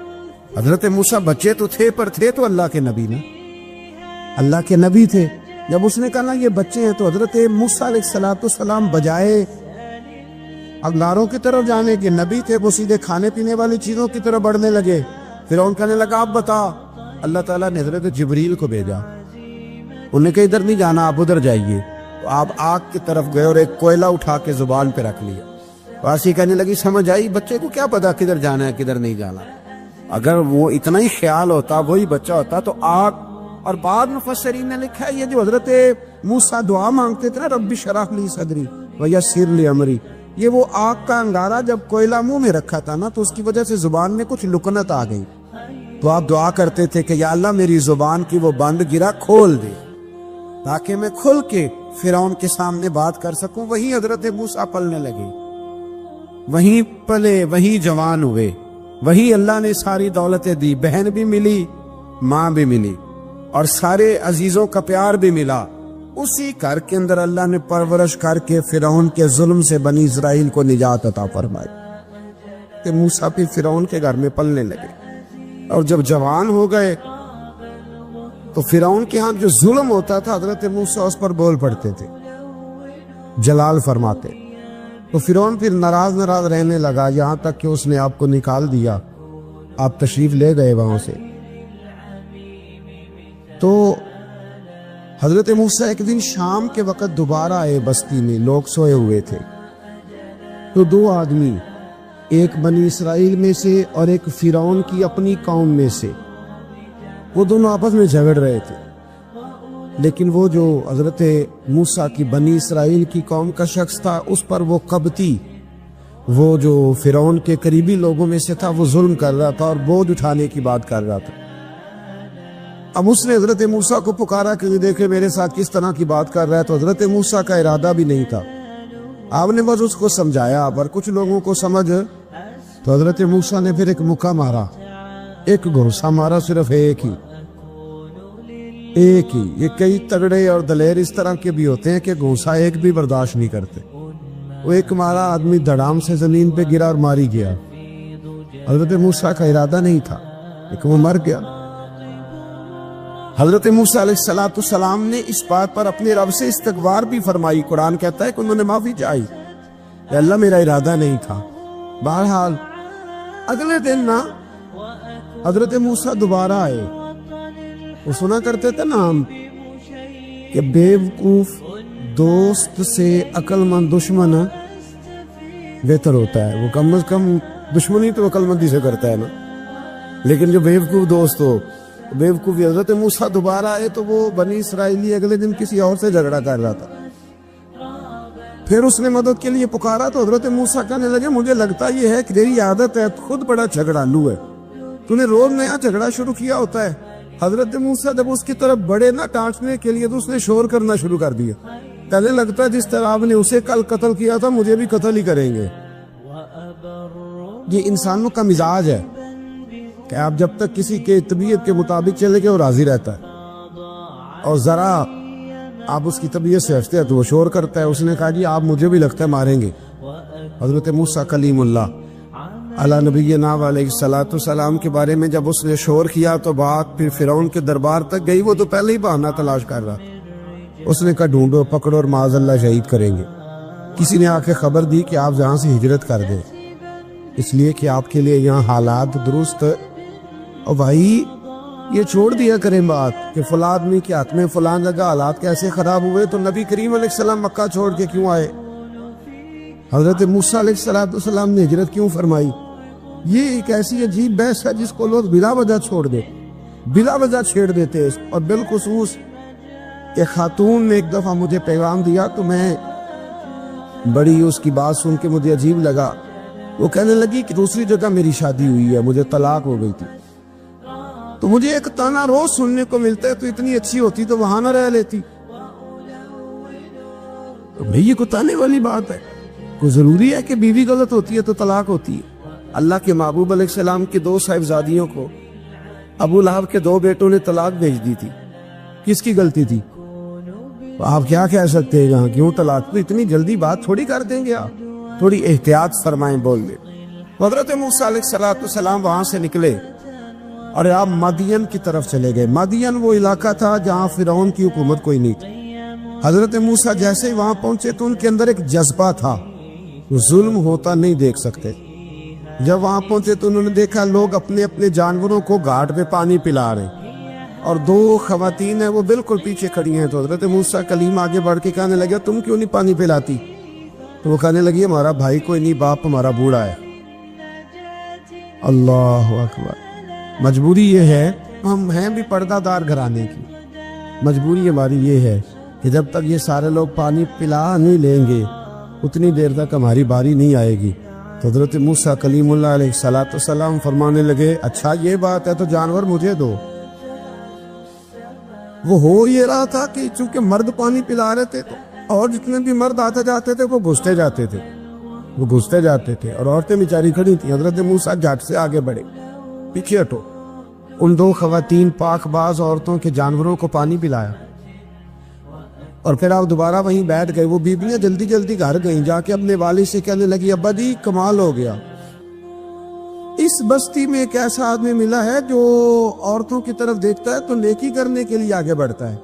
حضرت موسیٰ بچے تو تھے پر تھے تو اللہ کے نبی نا, اللہ کے نبی تھے. جب اس نے کہا نا یہ بچے ہیں تو حضرت موسیٰ علیہ السلام بجائے انگاروں کی طرف جانے کے, نبی تھے وہ سیدھے کھانے پینے والی چیزوں کی طرف بڑھنے لگے. فرعون کہنے لگا آپ بتا. اللہ تعالیٰ نے حضرت جبریل کو بھیجا, انہوں نے کہا ادھر نہیں جانا آپ ادھر جائیے. تو آپ آگ کی طرف گئے اور ایک کوئلہ اٹھا کے زبان پہ رکھ لیا. واسی کہنے لگی سمجھ آئی بچے کو کیا پتا کدھر جانا ہے کدھر نہیں جانا. اگر وہ اتنا ہی خیال ہوتا وہی بچہ ہوتا تو آگ. اور بعد مفسرین نے لکھا ہے یہ جو حضرت موسیٰ دعا مانگتے تھے نا رب اشرح لی صدری ویسر لی امری, یہ وہ آگ کا انگارہ جب کوئلہ منہ میں رکھا تھا نا تو اس کی وجہ سے زبان میں کچھ لکنت آ گئی. تو آپ دعا کرتے تھے کہ یا اللہ میری زبان کی وہ بند گرا کھول دے تاکہ میں کھل کے فرعون کے سامنے بات کر سکوں. وہی حضرت موسیٰ پلنے لگے, وہیں پلے, وہی جوان ہوئے, وہی اللہ نے ساری دولتیں دی. بہن بھی ملی, ماں بھی ملی, اور سارے عزیزوں کا پیار بھی ملا. اسی گھر کے اندر اللہ نے پرورش کر کے فرعون کے ظلم سے بنی اسرائیل کو نجات عطا فرمائی کہ موسیٰ بھی فرعون کے گھر میں پلنے لگے. اور جب جوان ہو گئے تو فرعون کے ہاں جو ظلم ہوتا تھا حضرت موسیٰ اس پر بول پڑتے تھے, جلال فرماتے. تو فرعون پھر ناراض رہنے لگا یہاں تک کہ اس نے آپ کو نکال دیا. آپ تشریف لے گئے وہاں سے. تو حضرت موسیٰ ایک دن شام کے وقت دوبارہ آئے بستی میں, لوگ سوئے ہوئے تھے. تو دو آدمی, ایک بنی اسرائیل میں سے اور ایک فرعون کی اپنی قوم میں سے, وہ دونوں آپس میں جھگڑ رہے تھے. لیکن وہ جو حضرت موسیٰ کی بنی اسرائیل کی قوم کا شخص تھا اس پر وہ قبطی, وہ جو فرعون کے قریبی لوگوں میں سے تھا, وہ ظلم کر رہا تھا اور بوجھ اٹھانے کی بات کر رہا تھا. اب اس نے حضرت موسیٰ کو پکارا کہ دیکھے میرے ساتھ کس طرح کی بات کر رہا ہے. تو حضرت موسیٰ کا ارادہ بھی نہیں تھا, آپ نے بس اس کو سمجھایا. پر کچھ لوگوں کو سمجھ, تو حضرت موسیٰ نے پھر ایک مکہ مارا, ایک گھونسا مارا, صرف ایک ہی. یہ کئی تگڑے اور دلیر اس طرح کے بھی ہوتے ہیں کہ گھونسا ایک بھی برداشت نہیں کرتے. وہ ایک مارا, آدمی دھڑام سے زمین پہ گرا اور ماری گیا. حضرت موسیٰ کا ارادہ نہیں تھا لیکن وہ مر گیا. حضرت موسیٰ علیہ السلام نے اس بات پر اپنے رب سے استغفار بھی فرمائی. قرآن کہتا ہے کہ انہوں نے معافی چاہی کہ اللہ میرا ارادہ نہیں تھا. بہرحال اگلے دن نا حضرت موسیٰ دوبارہ آئے. وہ سنا کرتے تھے نا ہم کہ بیوقوف دوست سے عقل مند دشمن بہتر ہوتا ہے. وہ کم از کم دشمنی تو عقل مندی سے کرتا ہے نا, لیکن جو بیوقوف دوست ہو بیوقوفی. حضرت موسیٰ دوبارہ آئے تو وہ بنی اسرائیلی اگلے دن کسی اور سے جھگڑا کر رہا تھا. پھر اس نے مدد کے لیے پکارا تو حضرت موسیٰ کہنے لگے مجھے لگتا یہ ہے کہ تیری عادت ہے, خود بڑا جھگڑالو ہے, تو نے روز نیا جھگڑا شروع کیا ہوتا ہے. حضرت موسیٰ جب اس کی طرف بڑے نہ ٹانٹنے کے لیے تو اس نے شور کرنا شروع کر دیا. کہنے لگتا ہے جس طرح آپ نے اسے کل قتل کیا تھا مجھے بھی قتل ہی کریں گے. یہ انسانوں کا مزاج ہے کہ آپ جب تک کسی کے طبیعت کے مطابق چلے گئے وہ راضی رہتا ہے, اور ذرا آپ اس کی طبیعت سے ہٹتے ہیں تو وہ شور کرتا ہے. اس نے کہا جی آپ مجھے بھی لگتا ہے ماریں گے. حضرت موسیٰ کلیم اللہ علی نبینا علیہ السلام کے بارے میں جب اس نے شور کیا تو بات پھر فرعون کے دربار تک گئی. وہ تو پہلے ہی بہانہ تلاش کر رہا. اس نے کہا ڈھونڈو پکڑو اور معاذ اللہ شہید کریں گے. کسی نے آ کے خبر دی کہ آپ یہاں سے ہجرت کر دیں اس لیے کہ آپ کے لیے یہاں حالات درست. اور بھائی یہ چھوڑ دیا کریں بات کہ فلاں آدمی کے ہاتھ میں فلاں جگہ حالات کیسے خراب ہوئے تو نبی کریم علیہ السلام مکہ چھوڑ کے کیوں آئے, حضرت موسیٰ علیہ السلام نے ہجرت کیوں فرمائی. یہ ایک ایسی عجیب بحث ہے جس کو لوگ بلا وجہ چھوڑ دے, بلا وجہ چھیڑ دیتے. اور بالخصوص کہ خاتون نے ایک دفعہ مجھے پیغام دیا تو میں بڑی اس کی بات سن کے مجھے عجیب لگا. وہ کہنے لگی کہ دوسری جگہ میری شادی ہوئی ہے, مجھے طلاق ہو گئی تھی, تو مجھے ایک تانا روز سننے کو ملتا ہے, تو اتنی اچھی ہوتی تو وہاں نہ رہ لیتی. تو بھئی یہ کوئی تانے والی بات ہے؟ کوئی ضروری ہے کہ بیوی غلط ہوتی ہے تو طلاق ہوتی ہے؟ اللہ کے محبوب علیہ السلام کی 2 صاحبزادیوں کو ابو لہب کے 2 بیٹوں نے طلاق بھیج دی تھی. کس کی غلطی تھی؟ آپ کیا کہہ سکتے ہیں, کیوں طلاق؟ تو اتنی جلدی بات تھوڑی کر دیں گے آپ, تھوڑی احتیاط فرمائیں بولنے. حضرت موسیٰ علیہ السلام وہاں سے نکلے اور آپ مدین کی طرف چلے گئے. مدین وہ علاقہ تھا جہاں فرعون کی حکومت کوئی نہیں تھی. حضرت موسیٰ جیسے ہی وہاں پہنچے تو ان کے اندر ایک جذبہ تھا, ظلم ہوتا نہیں دیکھ سکتے. جب وہاں پہنچے تو انہوں نے دیکھا لوگ اپنے اپنے جانوروں کو گھاٹ پہ پانی پلا رہے, اور 2 خواتین ہیں وہ بالکل پیچھے کھڑی ہیں. تو حضرت موسیٰ کلیم آگے بڑھ کے کہنے لگا تم کیوں نہیں پانی پلاتی؟ تو وہ کہنے لگی ہمارا بھائی کوئی نہیں, باپ ہمارا بوڑھا ہے. اللہ اکبر. مجبوری یہ ہے, ہم ہیں بھی پردہ دار گھرانے کی, مجبوری ہماری یہ ہے کہ جب تک یہ سارے لوگ پانی پلا نہیں لیں گے اتنی دیر تک ہماری باری نہیں آئے گی. تو حضرت موسیٰ کلیم اللہ علیہ السلام فرمانے لگے اچھا یہ بات ہے تو جانور مجھے دو. وہ ہو یہ رہا تھا کہ چونکہ مرد پانی پلا رہے تھے تو اور جتنے بھی مرد آتے جاتے تھے وہ گھستے جاتے تھے اور عورتیں بیچاری کھڑی تھیں. حضرت موسیٰ جھٹ سے آگے بڑھے, پیچھے ہٹو. ان 2 خواتین پاک باز عورتوں کے جانوروں کو پانی پلایا اور پھر آپ دوبارہ وہیں بیٹھ گئے. وہ بیویاں جلدی جلدی گھر گئیں, جا کے اپنے والد سے کہنے لگی ابا جی کمال ہو گیا, اس بستی میں ایک ایسا آدمی ملا ہے جو عورتوں کی طرف دیکھتا ہے تو نیکی کرنے کے لیے آگے بڑھتا ہے,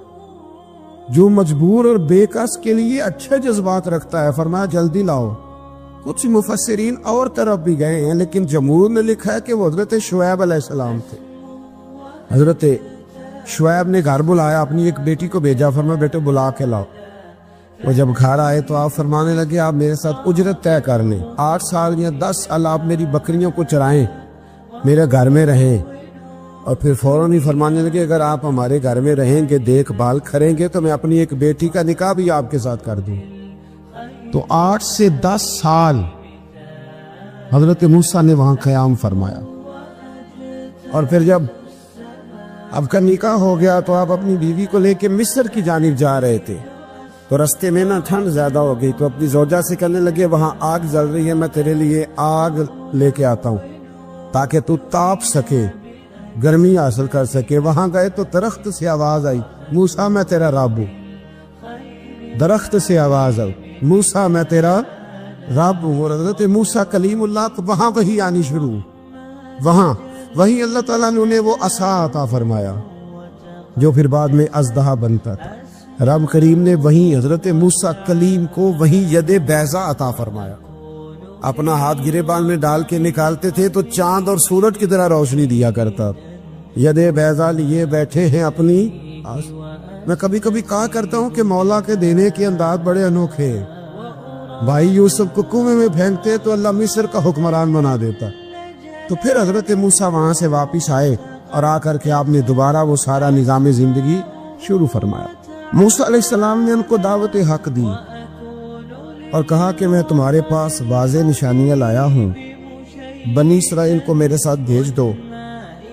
جو مجبور اور بے کس کے لیے اچھے جذبات رکھتا ہے. فرمایا جلدی لاؤ. کچھ مفسرین اور طرف بھی گئے ہیں لیکن جمہور نے لکھا ہے کہ وہ حضرت شعیب علیہ السلام تھے. حضرت شعیب نے گھر بلایا, اپنی ایک بیٹی کو بھیجا, فرمایا بیٹے بلا کے لاؤ. وہ جب گھر آئے تو آپ فرمانے لگے آپ میرے ساتھ اجرت طے کر لیں, 8 سال یا 10 سال آپ میری بکریوں کو چرائیں, میرے گھر میں رہیں. اور پھر فوراً ہی فرمانے لگے اگر آپ ہمارے گھر میں رہیں گے, دیکھ بھال کریں گے, تو میں اپنی ایک بیٹی کا نکاح بھی آپ کے ساتھ کر دوں. تو 8 سے 10 سال حضرت موسیٰ نے وہاں قیام فرمایا. اور پھر جب اب کا نکاح ہو گیا تو آپ اپنی بیوی کو لے کے مصر کی جانب جا رہے تھے, تو رستے میں نا ٹھنڈ زیادہ ہو گئی, تو اپنی زوجہ سے کہنے لگے وہاں آگ جل رہی ہے, میں تیرے لیے آگ لے کے آتا ہوں تاکہ تو تاپ سکے, گرمی حاصل کر سکے. وہاں گئے تو درخت سے آواز آئی موسیٰ میں تیرا رب ہوں. درخت سے آواز آئی موسیٰ میں تیرا رب ہوں. اور حضرت موسیٰ کلیم اللہ کو وہاں وہی آنی شروع, وہیں اللہ تعالیٰ نے انہیں وہ عصا عطا فرمایا جو پھر بعد میں اژدہا بنتا تھا. رب کریم نے وہیں حضرت موسیٰ کلیم کو وہیں ید بیضا عطا فرمایا. اپنا ہاتھ گریبان میں ڈال کے نکالتے تھے تو چاند اور سورج کی طرح روشنی دیا کرتا. ید بیضا لیے بیٹھے ہیں اپنی. میں کبھی کبھی کہا کرتا ہوں کہ مولا کے دینے کے انداز بڑے انوکھے. بھائی یوسف کو کنویں میں پھینکتے تو اللہ مصر کا حکمران بنا دیتا. تو پھر حضرت موسیٰ وہاں سے واپس آئے اور آ کر کے آپ نے دوبارہ وہ سارا نظام زندگی شروع فرمایا. موسیٰ علیہ السلام نے ان کو دعوت حق دی اور کہا کہ میں تمہارے پاس واضح نشانیاں لایا ہوں, بنی اسرائیل کو میرے ساتھ بھیج دو.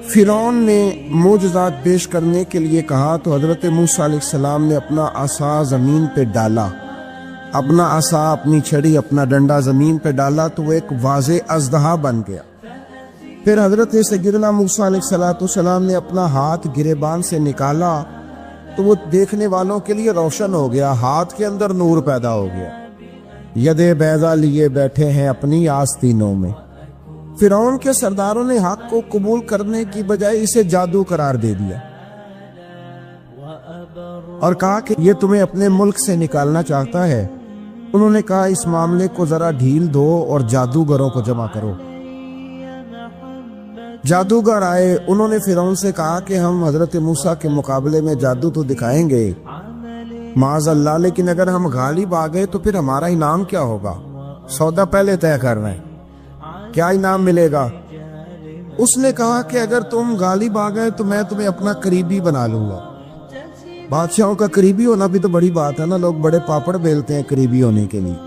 فرعون نے معجزات پیش کرنے کے لیے کہا تو حضرت موسیٰ علیہ السلام نے اپنا عصا زمین پہ ڈالا, اپنا عصا, اپنی چھڑی, اپنا ڈنڈا زمین پہ ڈالا تو وہ ایک واضح اژدہا بن گیا. پھر حضرت سیدنا موسیٰ علیہ السلام نے اپنا ہاتھ گریبان سے نکالا تو وہ دیکھنے والوں کے لیے روشن ہو گیا, ہاتھ کے اندر نور پیدا ہو گیا. ید بیضا لیے بیٹھے ہیں اپنی آستینوں میں. فرعون کے سرداروں نے حق کو قبول کرنے کی بجائے اسے جادو قرار دے دیا اور کہا کہ یہ تمہیں اپنے ملک سے نکالنا چاہتا ہے. انہوں نے کہا اس معاملے کو ذرا ڈھیل دو اور جادوگروں کو جمع کرو. جادوگر آئے, انہوں نے فرعون سے کہا کہ ہم حضرت موسیٰ کے مقابلے میں جادو تو دکھائیں گے معاذ اللہ, لیکن اگر ہم غالب آ گئے تو پھر ہمارا انعام کیا ہوگا؟ سودا پہلے طے کر رہے ہیں, کیا انعام ملے گا؟ اس نے کہا کہ اگر تم غالب آ گئے تو میں تمہیں اپنا قریبی بنا لوں گا. بادشاہوں کا قریبی ہونا بھی تو بڑی بات ہے نا, لوگ بڑے پاپڑ بیلتے ہیں قریبی ہونے کے لیے.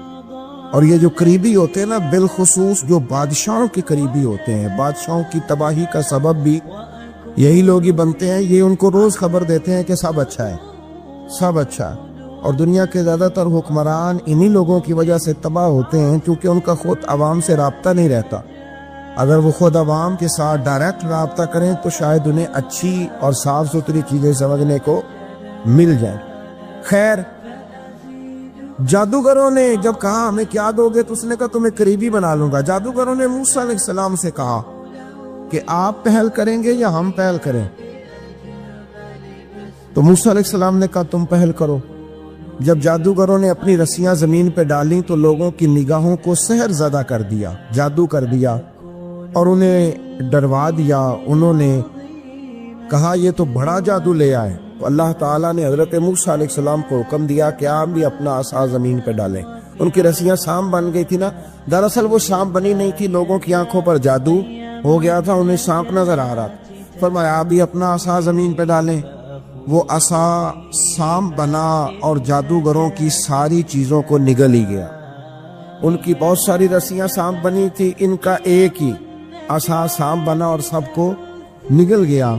اور یہ جو قریبی ہوتے ہیں نا، بالخصوص جو بادشاہوں کے قریبی ہوتے ہیں، بادشاہوں کی تباہی کا سبب بھی یہی لوگ ہی بنتے ہیں. یہ ان کو روز خبر دیتے ہیں کہ سب اچھا ہے، سب اچھا ہے. اور دنیا کے زیادہ تر حکمران انہی لوگوں کی وجہ سے تباہ ہوتے ہیں، کیونکہ ان کا خود عوام سے رابطہ نہیں رہتا. اگر وہ خود عوام کے ساتھ ڈائریکٹ رابطہ کریں تو شاید انہیں اچھی اور صاف ستھری چیزیں سمجھنے کو مل جائیں. خیر، جادوگروں نے جب کہا ہمیں کیا دو گے، تو اس نے کہا تمہیں قریبی بنا لوں گا. جادوگروں نے موسیٰ علیہ السلام سے کہا کہ آپ پہل کریں گے یا ہم پہل کریں؟ تو موسیٰ علیہ السلام نے کہا تم پہل کرو. جب جادوگروں نے اپنی رسیاں زمین پہ ڈالیں تو لوگوں کی نگاہوں کو سحر زدہ کر دیا، جادو کر دیا اور انہیں ڈروا دیا. انہوں نے کہا یہ تو بڑا جادو لے آئے. تو اللہ تعالیٰ نے حضرت موسیٰ علیہ السلام کو حکم دیا کہ آپ بھی اپنا عصا زمین پہ ڈالیں. ان کی رسیاں سانپ بن گئی تھی نا، دراصل وہ سانپ بنی نہیں تھی، لوگوں کی آنکھوں پر جادو ہو گیا تھا، انہیں سانپ نظر آ رہا تھا. فرمایا آپ بھی اپنا عصا زمین پہ ڈالیں. وہ عصا سانپ بنا اور جادوگروں کی ساری چیزوں کو نگل ہی گیا. ان کی بہت ساری رسیاں سانپ بنی تھی، ان کا ایک ہی عصا سانپ بنا اور سب کو نگل گیا.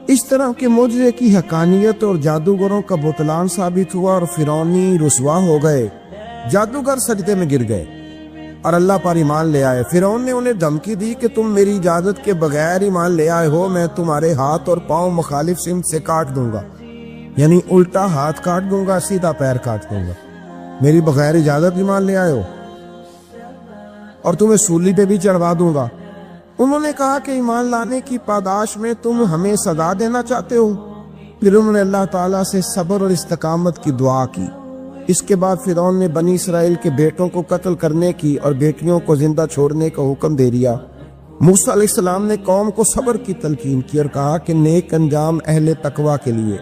اس طرح کے معجزے کی حقانیت اور جادوگروں کا بطلان ثابت ہوا اور فرعونی رسوا ہو گئے. جادوگر سجدے میں گر گئے اور اللہ پر ایمان لے آئے. فرعون نے انہیں دھمکی دی کہ تم میری اجازت کے بغیر ایمان لے آئے ہو، میں تمہارے ہاتھ اور پاؤں مخالف سمت سے کاٹ دوں گا. یعنی الٹا ہاتھ کاٹ دوں گا، سیدھا پیر کاٹ دوں گا. میری بغیر اجازت ایمان لے آئے ہو اور تمہیں سولی پہ بھی چڑھوا دوں گا. انہوں نے کہا کہ ایمان لانے کی پاداش میں تم ہمیں سزا دینا چاہتے ہو. پھر انہوں نے اللہ تعالیٰ سے صبر اور استقامت کی دعا کی. اس کے بعد فرعون نے بنی اسرائیل کے بیٹوں کو قتل کرنے کی اور بیٹیوں کو زندہ چھوڑنے کا حکم دے دیا. موسیٰ علیہ السلام نے قوم کو صبر کی تلقین کی اور کہا کہ نیک انجام اہل تقوی کے لیے.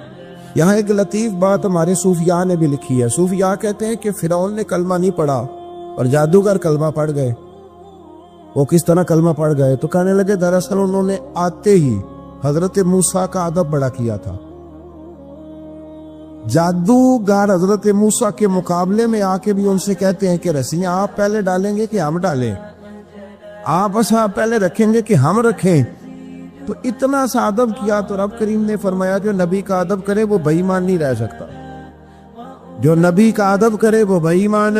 یہاں ایک لطیف بات ہمارے صوفیاء نے بھی لکھی ہے. صوفیاء کہتے ہیں کہ فرعون نے کلمہ نہیں پڑھا اور جادوگر کلمہ پڑھ گئے. وہ کس طرح کلمہ پڑھ گئے؟ تو کہنے لگے دراصل انہوں نے آتے ہی حضرت موسیٰ کا ادب بڑا کیا تھا. جادوگر حضرت موسیٰ کے مقابلے میں آ کے بھی ان سے کہتے ہیں کہ رسیاں آپ پہلے ڈالیں گے کہ ہم ڈالیں؟ آپ ایسا پہلے رکھیں گے کہ ہم رکھیں؟ تو اتنا سا ادب کیا. تو رب کریم نے فرمایا جو نبی کا ادب کرے وہ بے ایمان نہیں رہ سکتا. جو نبی کا ادب کرے وہ بے ایمان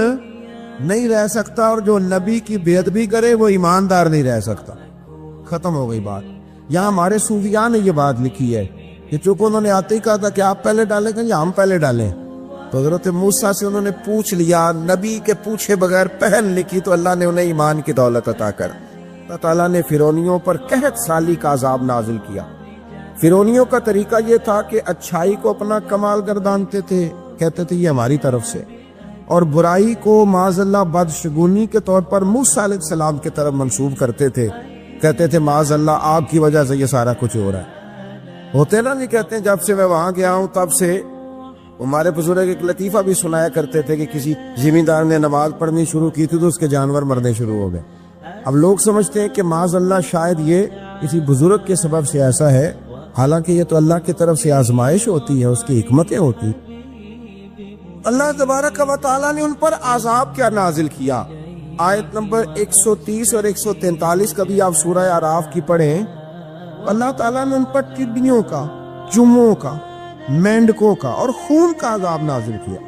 نہیں رہ سکتا، اور جو نبی کی بے ادبی کرے وہ ایماندار نہیں رہ سکتا. ختم ہو گئی بات. یہاں ہمارے صوفیاء نے یہ بات لکھی ہے کہ چونکہ انہوں نے آتے ہی کہا تھا کہ آپ پہلے ڈالیں گے یا ہم پہلے ڈالیں، تو حضرت موسیٰ سے انہوں نے پوچھ لیا. نبی کے پوچھے بغیر پہل لکھی تو اللہ نے انہیں ایمان کی دولت عطا کر. اللہ تعالیٰ نے فرعونیوں پر قحط سالی کا عذاب نازل کیا. فرعونیوں کا طریقہ یہ تھا کہ اچھائی کو اپنا کمال گردانتے تھے، کہتے تھے یہ ہماری طرف سے، اور برائی کو معاذ اللہ بدشگونی کے طور پر موسیٰ علیہ السلام کی طرف منسوب کرتے تھے. کہتے تھے معاذ اللہ آپ کی وجہ سے یہ سارا کچھ ہو رہا ہے. ہوتے نا جی کہتے ہیں جب سے میں وہاں گیا ہوں تب سے. ہمارے بزرگ ایک لطیفہ بھی سنایا کرتے تھے کہ کسی زمیندار نے نماز پڑھنی شروع کی تھی تو اس کے جانور مرنے شروع ہو گئے. اب لوگ سمجھتے ہیں کہ معاذ اللہ شاید یہ کسی بزرگ کے سبب سے ایسا ہے، حالانکہ یہ تو اللہ کی طرف سے آزمائش ہوتی ہے، اس کی حکمتیں ہوتی. اللہ تبارک و تعالیٰ نے ان پر عذاب کیا نازل کیا. آیت نمبر 130 اور 143 کا بھی آپ سورہ اعراف کی پڑھیں. اللہ تعالیٰ نے ان پر ٹڈیوں کا، چوہوں کا، مینڈکوں کا اور خون کا عذاب نازل کیا.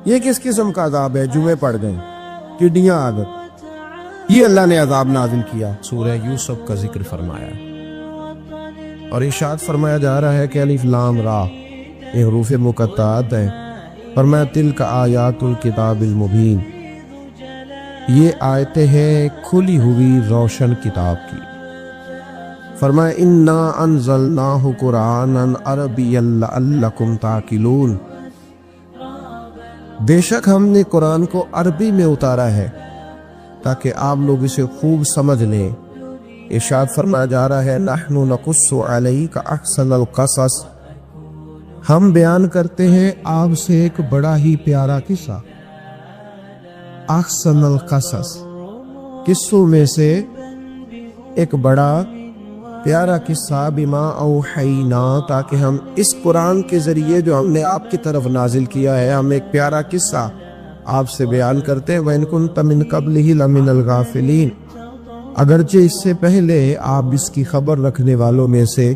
یہ کس قسم کا عذاب ہے؟ جمعے پڑ گئے، ٹڈیاں آ گئیں، یہ اللہ نے عذاب نازل کیا. سورہ یوسف کا ذکر فرمایا اور ارشاد فرمایا جا رہا ہے کہ الف لام را یہ حروف مقطعات ہیں. فرمایا تلک آیات الکتاب المبین، یہ آیتیں ہیں کھلی ہوئی روشن کتاب کی. فرمایا انا انزلناہ قرآنا عربیا لعلکم تعقلون، بے شک ہم نے قرآن کو عربی میں اتارا ہے تاکہ آپ لوگ اسے خوب سمجھ لیں. ارشاد فرمایا جا رہا ہے نحن نقص علیک احسن القصص، ہم بیان کرتے ہیں آپ سے ایک بڑا ہی پیارا قصہ. احسن القصص، قصوں میں سے ایک بڑا پیارا قصہ. بما اوحینا، تاکہ ہم اس قرآن کے ذریعے جو ہم نے آپ کی طرف نازل کیا ہے، ہم ایک پیارا قصہ آپ سے بیان کرتے ہیں وَإِن كُنتَ مِن قَبْلِهِ لَمِنَ الْغَافِلِينَ، اگرچہ اس سے پہلے آپ اس کی خبر رکھنے والوں میں سے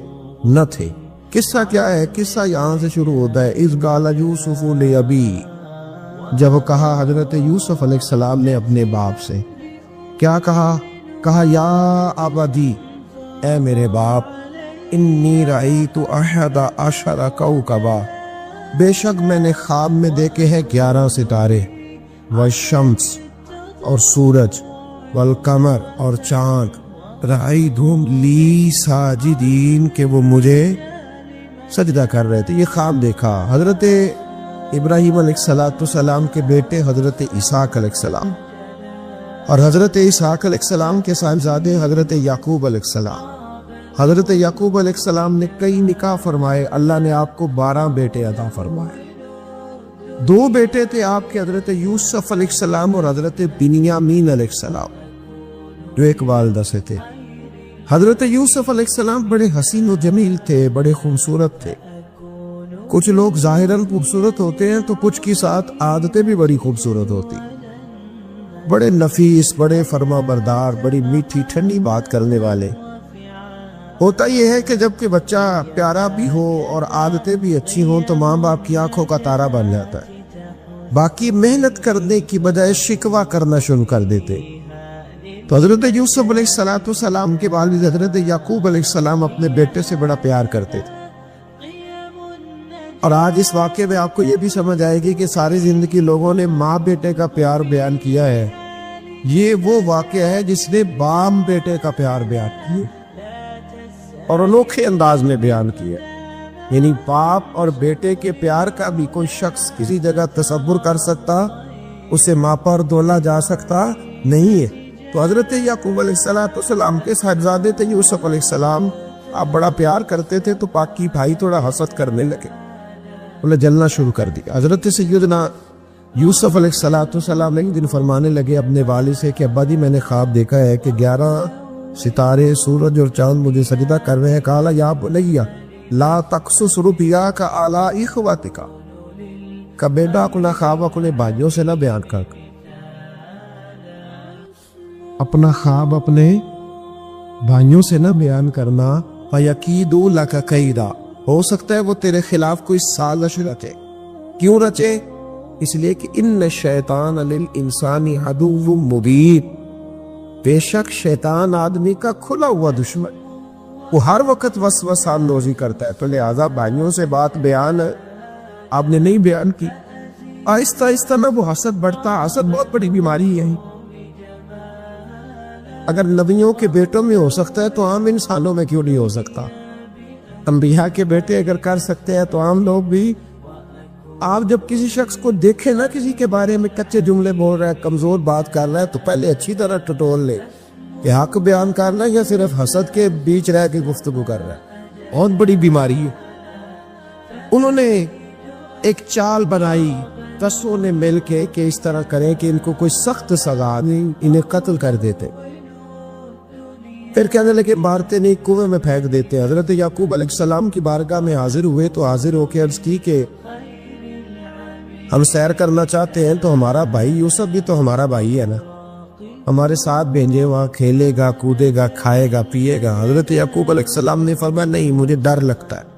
نہ تھے۔ قصہ کیا ہے؟ قصہ یہاں سے شروع ہوتا ہے، اِذْ قَالَ يُوسُفُ لِأَبِيهِ، جب کہا حضرت یوسف علیہ السلام نے اپنے باپ سے، کیا کہا یا ابدی، اے میرے باپ، انی رأیت احد عشر کوکبا، بے شک میں نے خواب میں دیکھے ہیں 11 ستارے، والشمس اور سورج، والقمر اور چاند، رأیتہم لی ساجدین، کہ وہ مجھے سجدہ کر رہے تھے۔ یہ خواب دیکھا حضرت ابراہیم علیہ السلام کے بیٹے حضرت اسحاق علیہ السلام، اور حضرت اسحاق علیہ السلام کے صاحبزادے حضرت یعقوب علیہ السلام۔ حضرت یعقوب علیہ السلام نے کئی نکاح فرمائے، اللہ نے آپ کو 12 بیٹے عطا فرمائے۔ 2 بیٹے تھے آپ کے، حضرت یوسف علیہ السلام اور حضرت بنیامین علیہ السلام، جو ایک والدہ سے تھے۔ حضرت یوسف علیہ السلام بڑے حسین و جمیل تھے، بڑے خوبصورت تھے۔ کچھ لوگ ظاہراً خوبصورت ہوتے ہیں تو کچھ کی ساتھ عادتیں بھی بڑی خوبصورت ہوتی، بڑے نفیس، بڑے فرما بردار، بڑی میٹھی ٹھنڈی بات کرنے والے۔ ہوتا یہ ہے کہ جب کہ بچہ پیارا بھی ہو اور عادتیں بھی اچھی ہوں تو ماں باپ کی آنکھوں کا تارا بن جاتا ہے، باقی محنت کرنے کی بجائے شکوہ کرنا شروع کر دیتے۔ تو حضرت یوسف علیہ السلام کے والد حضرت یعقوب علیہ السلام اپنے بیٹے سے بڑا پیار کرتے تھے۔ اور آج اس واقعے میں آپ کو یہ بھی سمجھ آئے گی کہ ساری زندگی لوگوں نے ماں بیٹے کا پیار بیان کیا ہے، یہ وہ واقعہ ہے جس نے باپ بیٹے کا پیار بیان کیا اور انوکھے انداز میں بیان کیا۔ یعنی باپ اور بیٹے کے پیار کا بھی کوئی شخص کسی جگہ تصور کر سکتا، اسے ماپا اور تولا جا سکتا نہیں ہے۔ تو حضرت یعقوب علیہ السلام کے صاحبزادے تھے یوسف علیہ السلام، آپ بڑا پیار کرتے تھے تو باقی بھائی تھوڑا حسد کرنے لگے، انہیں جلنا شروع کر دیا۔ حضرت سیدنا یوسف علیہ السلام ایک دن فرمانے لگے اپنے والد سے کہ ابا جی میں نے خواب دیکھا ہے کہ 11 ستارے، سورج اور چاند مجھے سجدہ کر رہے ہیں۔ قال یا بنی لا تقصص رؤیاک علی اخوتک، کہ بیٹا اپنا خواب اپنے بھائیوں سے نہ بیان کر، اپنا خواب اپنے بھائیوں سے نہ بیان کرنا، فیکیدوا لک کیدا، ہو سکتا ہے وہ تیرے خلاف کوئی سازش رچے۔ کیوں رچے؟ اس لیے کہ ان الشیطان للانسان عدو مبین، بے شک شیطان آدمی کا کھلا ہوا دشمن، وہ ہر وقت وسوسہ اندوزی کرتا ہے۔ تو لہٰذا بھائیوں سے بات بیان آپ نے نہیں بیان کی، آہستہ آہستہ میں وہ حسد بڑھتا۔ حسد بہت بڑی بیماری ہے، اگر نبیوں کے بیٹوں میں ہو سکتا ہے تو عام انسانوں میں کیوں نہیں ہو سکتا؟ انبیاء کے بیٹے اگر کر سکتے ہیں تو عام لوگ بھی۔ آپ جب کسی شخص کو دیکھیں نا کسی کے بارے میں کچے جملے بول رہا ہے، کمزور بات کر رہا ہے، تو پہلے اچھی طرح ٹٹول لے کہ حق بیان کر رہا ہے یا صرف حسد کے بیچ رہ کے گفتگو کر رہا ہے۔ بہت بڑی بیماری ہے۔ انہوں نے ایک چال بنائی 10 نے مل کے کہ اس طرح کریں کہ ان کو کوئی سخت سزا نہیں، انہیں قتل کر دیتے۔ پھر کہنے لگے مارتے نہیں، کنویں میں پھینک دیتے۔ حضرت یعقوب علیہ السلام کی بارگاہ میں حاضر ہوئے تو حاضر ہو کے عرض کی کہ ہم سیر کرنا چاہتے ہیں تو ہمارا بھائی یوسف بھی تو ہمارا بھائی ہے نا، ہمارے ساتھ بھیجے، وہاں کھیلے گا، کودے گا، کھائے گا، پیے گا۔ حضرت یعقوب علیہ السلام نے فرمایا نہیں، مجھے ڈر لگتا ہے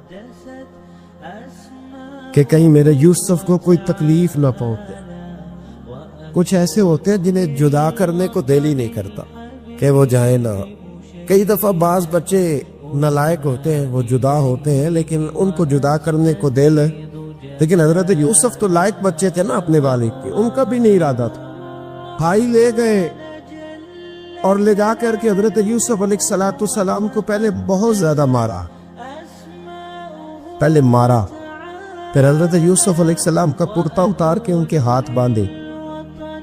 کہ کہیں میرے یوسف کو کوئی تکلیف نہ پہنچے۔ کچھ ایسے ہوتے ہیں جنہیں جدا کرنے کو دل ہی نہیں کرتا کہ وہ جائیں نہ۔ کئی دفعہ بعض بچے نالائق ہوتے ہیں، وہ جدا ہوتے ہیں لیکن ان کو جدا کرنے کو دل ہے، لیکن حضرت یوسف تو لائق بچے تھے نا اپنے والد کے، ان کا بھی نہیں ارادہ تھا۔ بھائی لے گئے اور لے جا کر کے حضرت یوسف علیہ السلام کو پہلے بہت زیادہ مارا، پھر حضرت یوسف علیہ السلام کا کرتا اتار کے ان کے ہاتھ باندھے،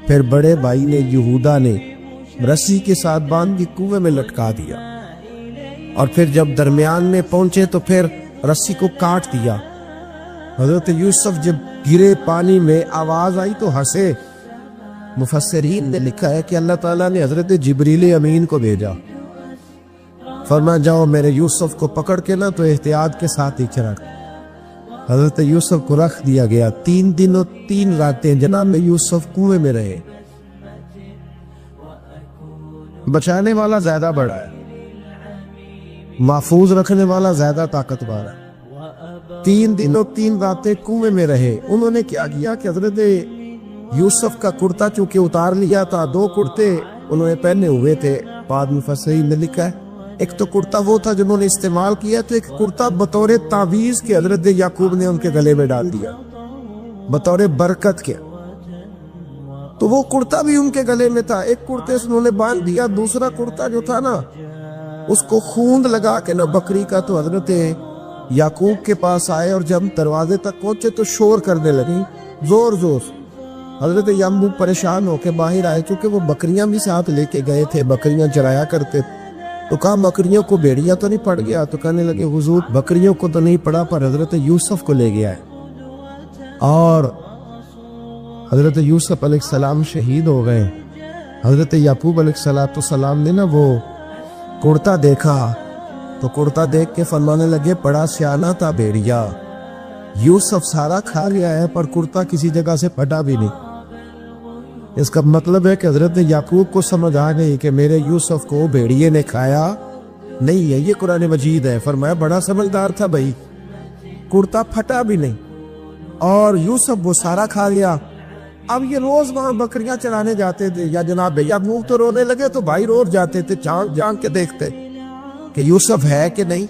پھر بڑے بھائی نے یہودا نے رسی کے ساتھ باندھ کے کنویں میں لٹکا دیا، اور پھر جب درمیان میں پہنچے تو پھر رسی کو کاٹ دیا۔ حضرت یوسف جب گرے پانی میں آواز آئی تو ہنسے۔ مفسرین نے لکھا ہے کہ اللہ تعالیٰ نے حضرت جبریل امین کو بھیجا، فرمایا جاؤ میرے یوسف کو پکڑ کے نا تو احتیاط کے ساتھ ہی چرا۔ حضرت یوسف کو رکھ دیا گیا، 3 دن اور 3 راتیں جناب یوسف کنویں میں رہے۔ بچانے والا زیادہ بڑا ہے، محفوظ رکھنے والا زیادہ طاقتور ہے۔ 3 دن اور 3 راتیں کنویں میں رہے۔ انہوں نے کیا کیا کہ حضرت یوسف کا کرتا چونکہ اتار لیا تھا، 2 کرتے انہوں نے پہنے ہوئے تھے، بعد مفسرین نے لکھا ہے ایک تو کرتا وہ تھا جنہوں نے استعمال کیا، تو ایک کرتا بطور تعویذ کے حضرت یعقوب نے ان کے گلے میں ڈال دیا بطور برکت کے، تو وہ کرتا بھی ان کے گلے میں تھا۔ ایک کرتے سے انہوں نے باندھ دیا، دوسرا کرتا جو تھا نا اس کو خوند لگا کے نا بکری کا، تو حضرت یعقوب کے پاس آئے اور جب دروازے تک پہنچے تو شور کرنے لگی زور زور۔ حضرت یعقوب پریشان ہو کے باہر آئے، کیونکہ وہ بکریاں بھی ساتھ لے کے گئے تھے، بکریاں چرایا کرتے، تو کہا بکریوں کو بھیڑیا تو نہیں پڑ گیا؟ تو کہنے لگے حضور بکریوں کو تو نہیں پڑا، پر حضرت یوسف کو لے گیا ہے، اور حضرت یوسف علیہ السلام شہید ہو گئے۔ حضرت یعقوب علیہ السلام نے نا وہ کرتا دیکھا، تو کرتا دیکھ کے فرمانے لگے بڑا سیانہ تھا بھیڑیا، یوسف سارا کھا گیا ہے پر کرتا کسی جگہ سے پھٹا بھی نہیں۔ اس کا مطلب ہے کہ حضرت یعقوب کو سمجھ آ گئی کہ میرے یوسف کو بھیڑیے نے کھایا نہیں ہے، یہ قرآن مجید ہے۔ فرمایا بڑا سمجھدار تھا بھائی، کرتا پھٹا بھی نہیں اور یوسف وہ سارا کھا گیا۔ اب یہ روز وہاں بکریاں چرانے جاتے تھے، یا جناب یعقوب تو رونے لگے تو بھائی روز جاتے تھے، جان جان کے دیکھتے کہ یوسف ہے کہ نہیں۔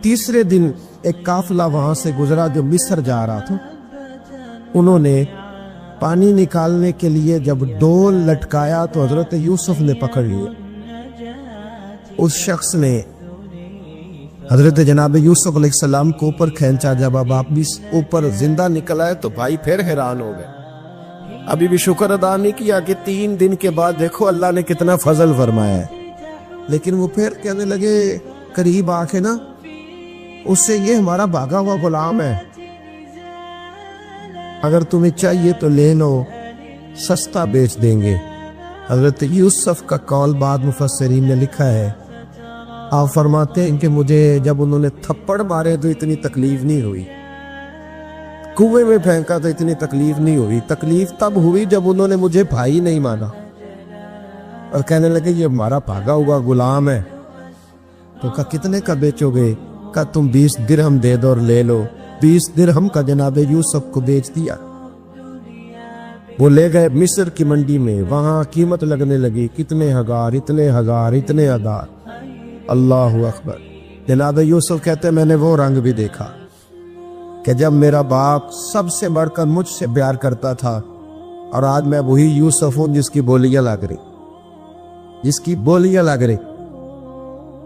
تیسرے دن ایک قافلہ وہاں سے گزرا جو مصر جا رہا تھا، انہوں نے پانی نکالنے کے لیے جب ڈول لٹکایا تو حضرت یوسف نے پکڑ لیا۔ اس شخص نے حضرت جناب یوسف علیہ السلام کو اوپر کھینچا، جب اب آپ بھی اوپر زندہ نکل آئے تو بھائی پھر حیران ہو گئے، ابھی بھی شکر ادا نہیں کیا کہ 3 دن کے بعد دیکھو اللہ نے کتنا فضل فرمایا ہے۔ لیکن وہ پھر کہنے لگے قریب آ کے نا اس سے یہ ہمارا بھاگا ہوا غلام ہے، اگر تمہیں چاہیے تو لے لو، سستا بیچ دیں گے۔ حضرت یوسف کا قول بعد مفسرین نے لکھا ہے، آپ فرماتے ہیں کہ مجھے جب انہوں نے تھپڑ مارے تو اتنی تکلیف نہیں ہوئی، کنویں میں پھینکا تو اتنی تکلیف نہیں ہوئی، تکلیف تب ہوئی جب انہوں نے مجھے بھائی نہیں مانا اور کہنے لگے یہ ہمارا بھاگا ہوا غلام ہے۔ تو کہا کتنے کا بیچو گے؟ کہا تم 20 درہم دے دو اور لے لو۔ 20 درہم کا جناب یوسف کو بیچ دیا۔ وہ لے گئے مصر کی منڈی میں، وہاں قیمت لگنے لگی، کتنے ہزار، اتنے ہزار، اتنے ہزار۔ اللہ اکبر۔ جناب یوسف کہتے ہیں میں نے وہ رنگ بھی دیکھا کہ جب میرا باپ سب سے بڑھ کر مجھ سے پیار کرتا تھا، اور آج میں وہی یوسف ہوں جس کی بولیاں لگ رہی، جس کی بولیاں لگ رہی۔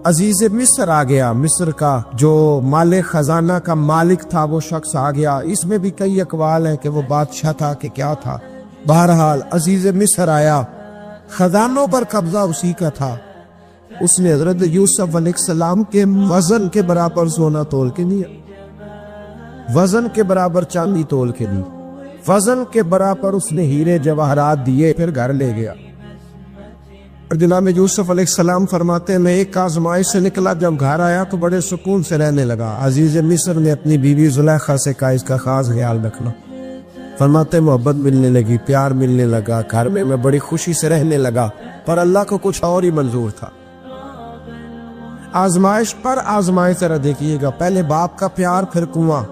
عزیز مصر آ گیا، مصر کا جو مال خزانہ کا مالک تھا وہ شخص آ گیا۔ اس میں بھی کئی اقوال ہیں کہ وہ بادشاہ تھا کہ کیا تھا، بہرحال عزیز مصر آیا، خزانوں پر قبضہ اسی کا تھا۔ اس نے حضرت یوسف علیہ السلام کے وزن کے برابر سونا تول کے دیا، وزن کے برابر چاندی تول کے دی، وزن کے برابر اس نے ہیرے جواہرات دیے، پھر گھر لے گیا۔ اور جناب یوسف علیہ السلام فرماتے ہیں میں ایک آزمائش سے نکلا، جب گھر آیا تو بڑے سکون سے رہنے لگا۔ عزیز مصر نے اپنی بیوی زلیخا سے کہا اس کا خاص خیال رکھنا۔ فرماتے محبت ملنے لگی، پیار ملنے لگا، گھر میں بڑی خوشی سے رہنے لگا، پر اللہ کو کچھ اور ہی منظور تھا۔ آزمائش پر آزمائش ذرا دیکھیے گا، پہلے باپ کا پیار، پھر کنواں،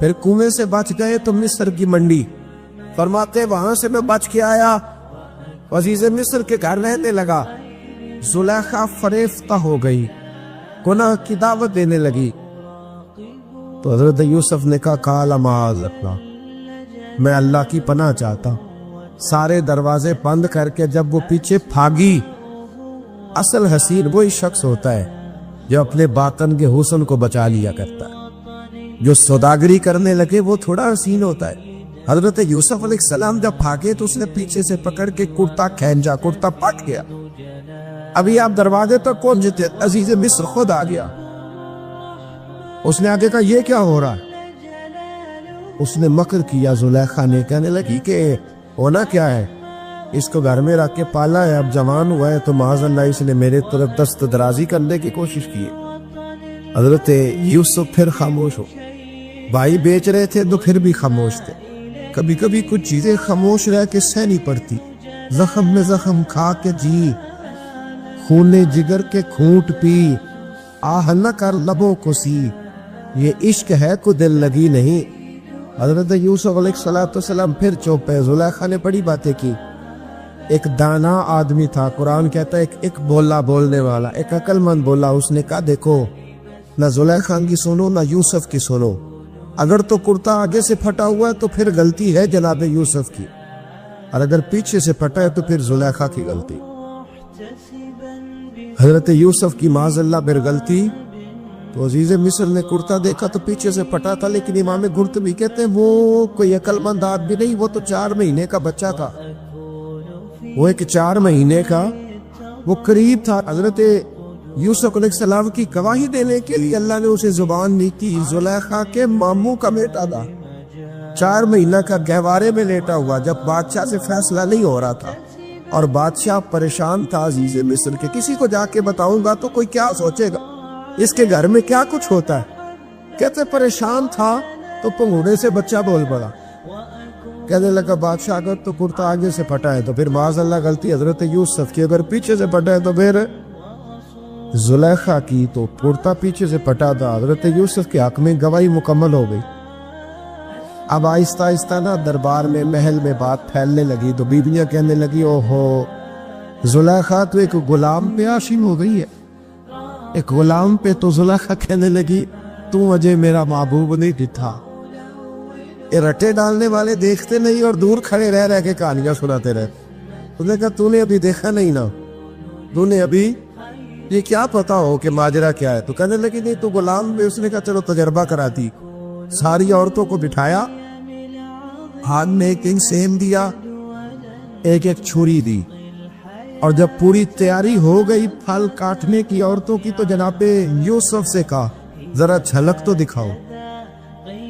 پھر کنویں سے بچ گئے تو مصر کی منڈی۔ فرماتے وہاں سے میں بچ کے آیا، عزیز مصر کے گھر رہنے لگا، زلیخا فریفتہ ہو گئی، گناہ کی دعوت دینے لگی۔ تو حضرت یوسف نے کہا قال معاذ اللہ، میں اللہ کی پناہ چاہتا۔ سارے دروازے بند کر کے جب وہ پیچھے بھاگی، اصل حسین وہی شخص ہوتا ہے جو اپنے باطن کے حسن کو بچا لیا کرتا ہے، جو سوداگری کرنے لگے وہ تھوڑا حسین ہوتا ہے۔ حضرت یوسف علیہ السلام جب بھاگے تو اس نے پیچھے سے پکڑ کے کرتا کھینچا، کرتا پھٹ گیا۔ ابھی آپ دروازے تک پہنچے تھے، عزیز مصر خود آ گیا۔ اس نے آگے کہا یہ کیا ہو رہا ہے؟ اس نے مکر کیا، زلیخا نے، کہنے لگی کہ ہونا کیا ہے، اس کو گھر میں رکھ کے پالا ہے، اب جوان ہوا ہے تو معاذ اللہ اس نے میرے طرف دست درازی کرنے کی کوشش کی ہے۔ حضرت یوسف پھر خاموش ہو. بھائی بیچ رہے تھے تو پھر بھی خاموش تھے. کبھی کبھی کچھ چیزیں خاموش رہ کے سہ نہیں پڑتی. زخم میں زخم کھا کے جی، خون جگر کے کھونٹ پی، آہ نہ کر لبوں کو سی، یہ عشق ہے کو دل لگی نہیں. حضرت یوسف علیہ السلام پھر چپ ہے. زلیخا نے بڑی باتیں کی. ایک دانا آدمی تھا، قرآن کہتا ہے ایک بولا بولنے والا، ایک عقل مند بولا. اس نے کہا دیکھو نہ زلیخا کی سنو نہ یوسف کی سنو. اگر تو کرتا آگے سے پھٹا ہوا ہے تو پھر غلطی ہے جناب یوسف کی، اور اگر پیچھے سے پھٹا ہے تو پھر زلیخا کی غلطی. حضرت یوسف کی معاذ اللہ پھر غلطی. تو عزیز مصر نے کرتا دیکھا تو پیچھے سے پھٹا تھا، لیکن امام قرطبی کہتے ہیں وہ کوئی عقل مند آدمی نہیں، وہ تو 4 مہینے کا بچہ تھا. وہ ایک 4 مہینے کا وہ قریب تھا. حضرت یوسف علیہ السلام کی گواہی دینے کے لیے اللہ نے اسے زبان دی تھی. زلیخا کے ماموں کا بیٹا تھا، 4 مہینہ کا گہوارے میں لیٹا ہوا، جب بادشاہ سے فیصلہ نہیں ہو رہا تھا اور بادشاہ پریشان تھا عزیز مصر کے. کسی کو جا کے بتاؤں گا تو کوئی کیا سوچے گا، اس کے گھر میں کیا کچھ ہوتا ہے. کہتے پریشان تھا تو پنگوڑے سے بچہ بول پڑا. کہنے لگا بادشاہ اگر تو کرتا آگے سے پھٹا ہے تو پھر معاذ اللہ غلطی حضرت یوسف کی، اگر پیچھے سے پھٹا ہے تو پھر زلیخا کی. تو کرتا پیچھے سے پھٹا تھا. حضرت یوسف کے حق میں گواہی مکمل ہو گئی. اب آہستہ آہستہ نا دربار میں محل میں بات پھیلنے لگی. تو بیویاں کہنے لگی اوہو زلیخا تو ایک غلام پہ عاشق ہو گئی ہے. ایک غلام پہ. تو زلیخا کہنے لگی تو مجھے میرا محبوب نہیں دکھا. یہ رٹے ڈالنے والے دیکھتے نہیں اور دور کھڑے رہ رہ کے کہانیاں سناتے رہے. تو نے کہا تو نے ابھی دیکھا نہیں نا، تو نے ابھی یہ کیا پتا ہو کہ ماجرا کیا ہے. تو کہنے لگی نہیں تو غلام میں. اس نے کہا چلو تجربہ کرا دی. ساری عورتوں کو بٹھایا، ہاتھ میں ایک سیم دیا، ایک چھری دی، اور جب پوری تیاری ہو گئی پھل کاٹنے کی عورتوں کی تو جناب یوسف سے کہا ذرا جھلک تو دکھاؤ.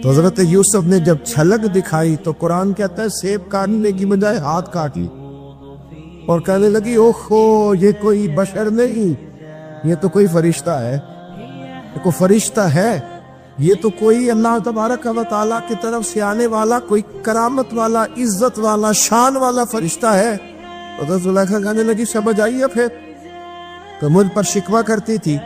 تو حضرت یوسف نے جب جھلک دکھائی تو قرآن کہتا ہے سیب کاٹنے کی بجائے ہاتھ کاٹ لی، اور کہنے لگی اوہو یہ کوئی بشر نہیں، یہ تو کوئی فرشتہ ہے. یہ کوئی فرشتہ ہے، یہ تو کوئی اللہ تبارک و تعالیٰ کی طرف سے آنے والا کوئی کرامت والا، عزت والا، شان والا فرشتہ ہے. تو زلیخا کہنے لگی سمجھ آئیے پھر تو مجھ پر شکوہ کرتی تھی.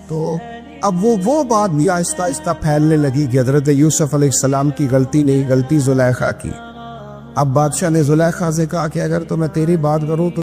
تو اب وہ بات بھی آہستہ آہستہ پھیلنے لگی کہ حضرت یوسف علیہ السلام کی غلطی نہیں، غلطی زلیخا کی. اب بادشاہ نے زلیخا سے کہا کہ اگر تو میں تیری بات کروں تو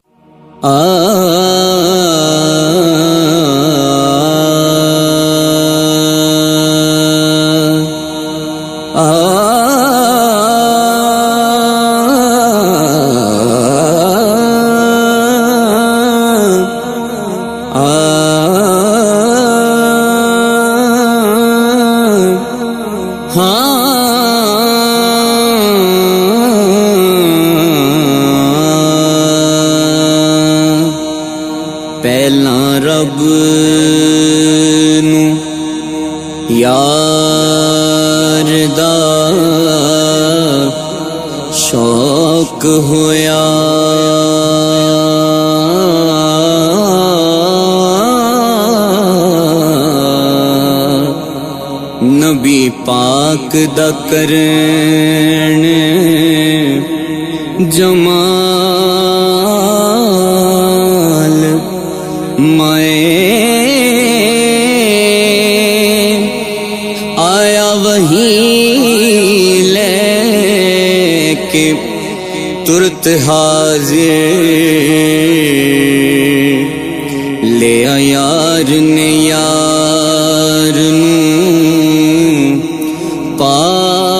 پہلا رب نو یار دا شوق ہویا، نبی پاک دا کرن جمال میں آیا وہی لے کے ترت حاضر لے یار نے یار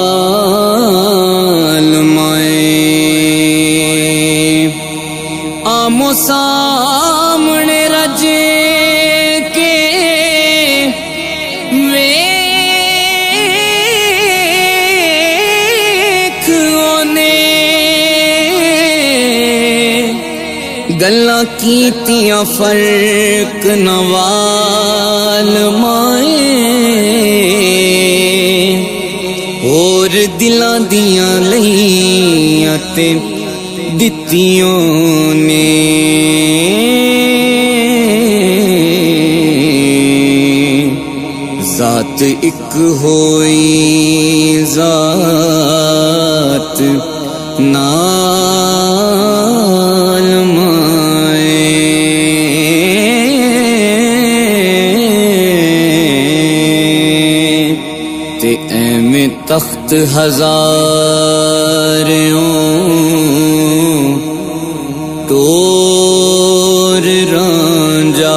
پال میں آمو سامنے رج کے ویکھ اونے گلاں کیتیاں فرق نوال مائیں اور دلاں دیاں لئیاں تے دتیوں نے ذات ایک ہوئی ذات نال مائے تے ایویں تخت ہزاریوں ٹور رانجا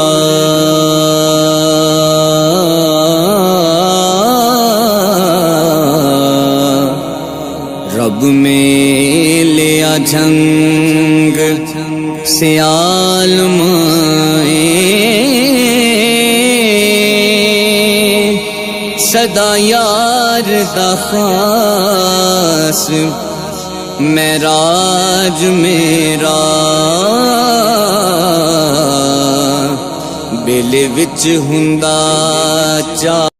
رب میں لیا جھنگ سیال مائے صدا یار دا خاص معراج میرا بل وچ ہندا چا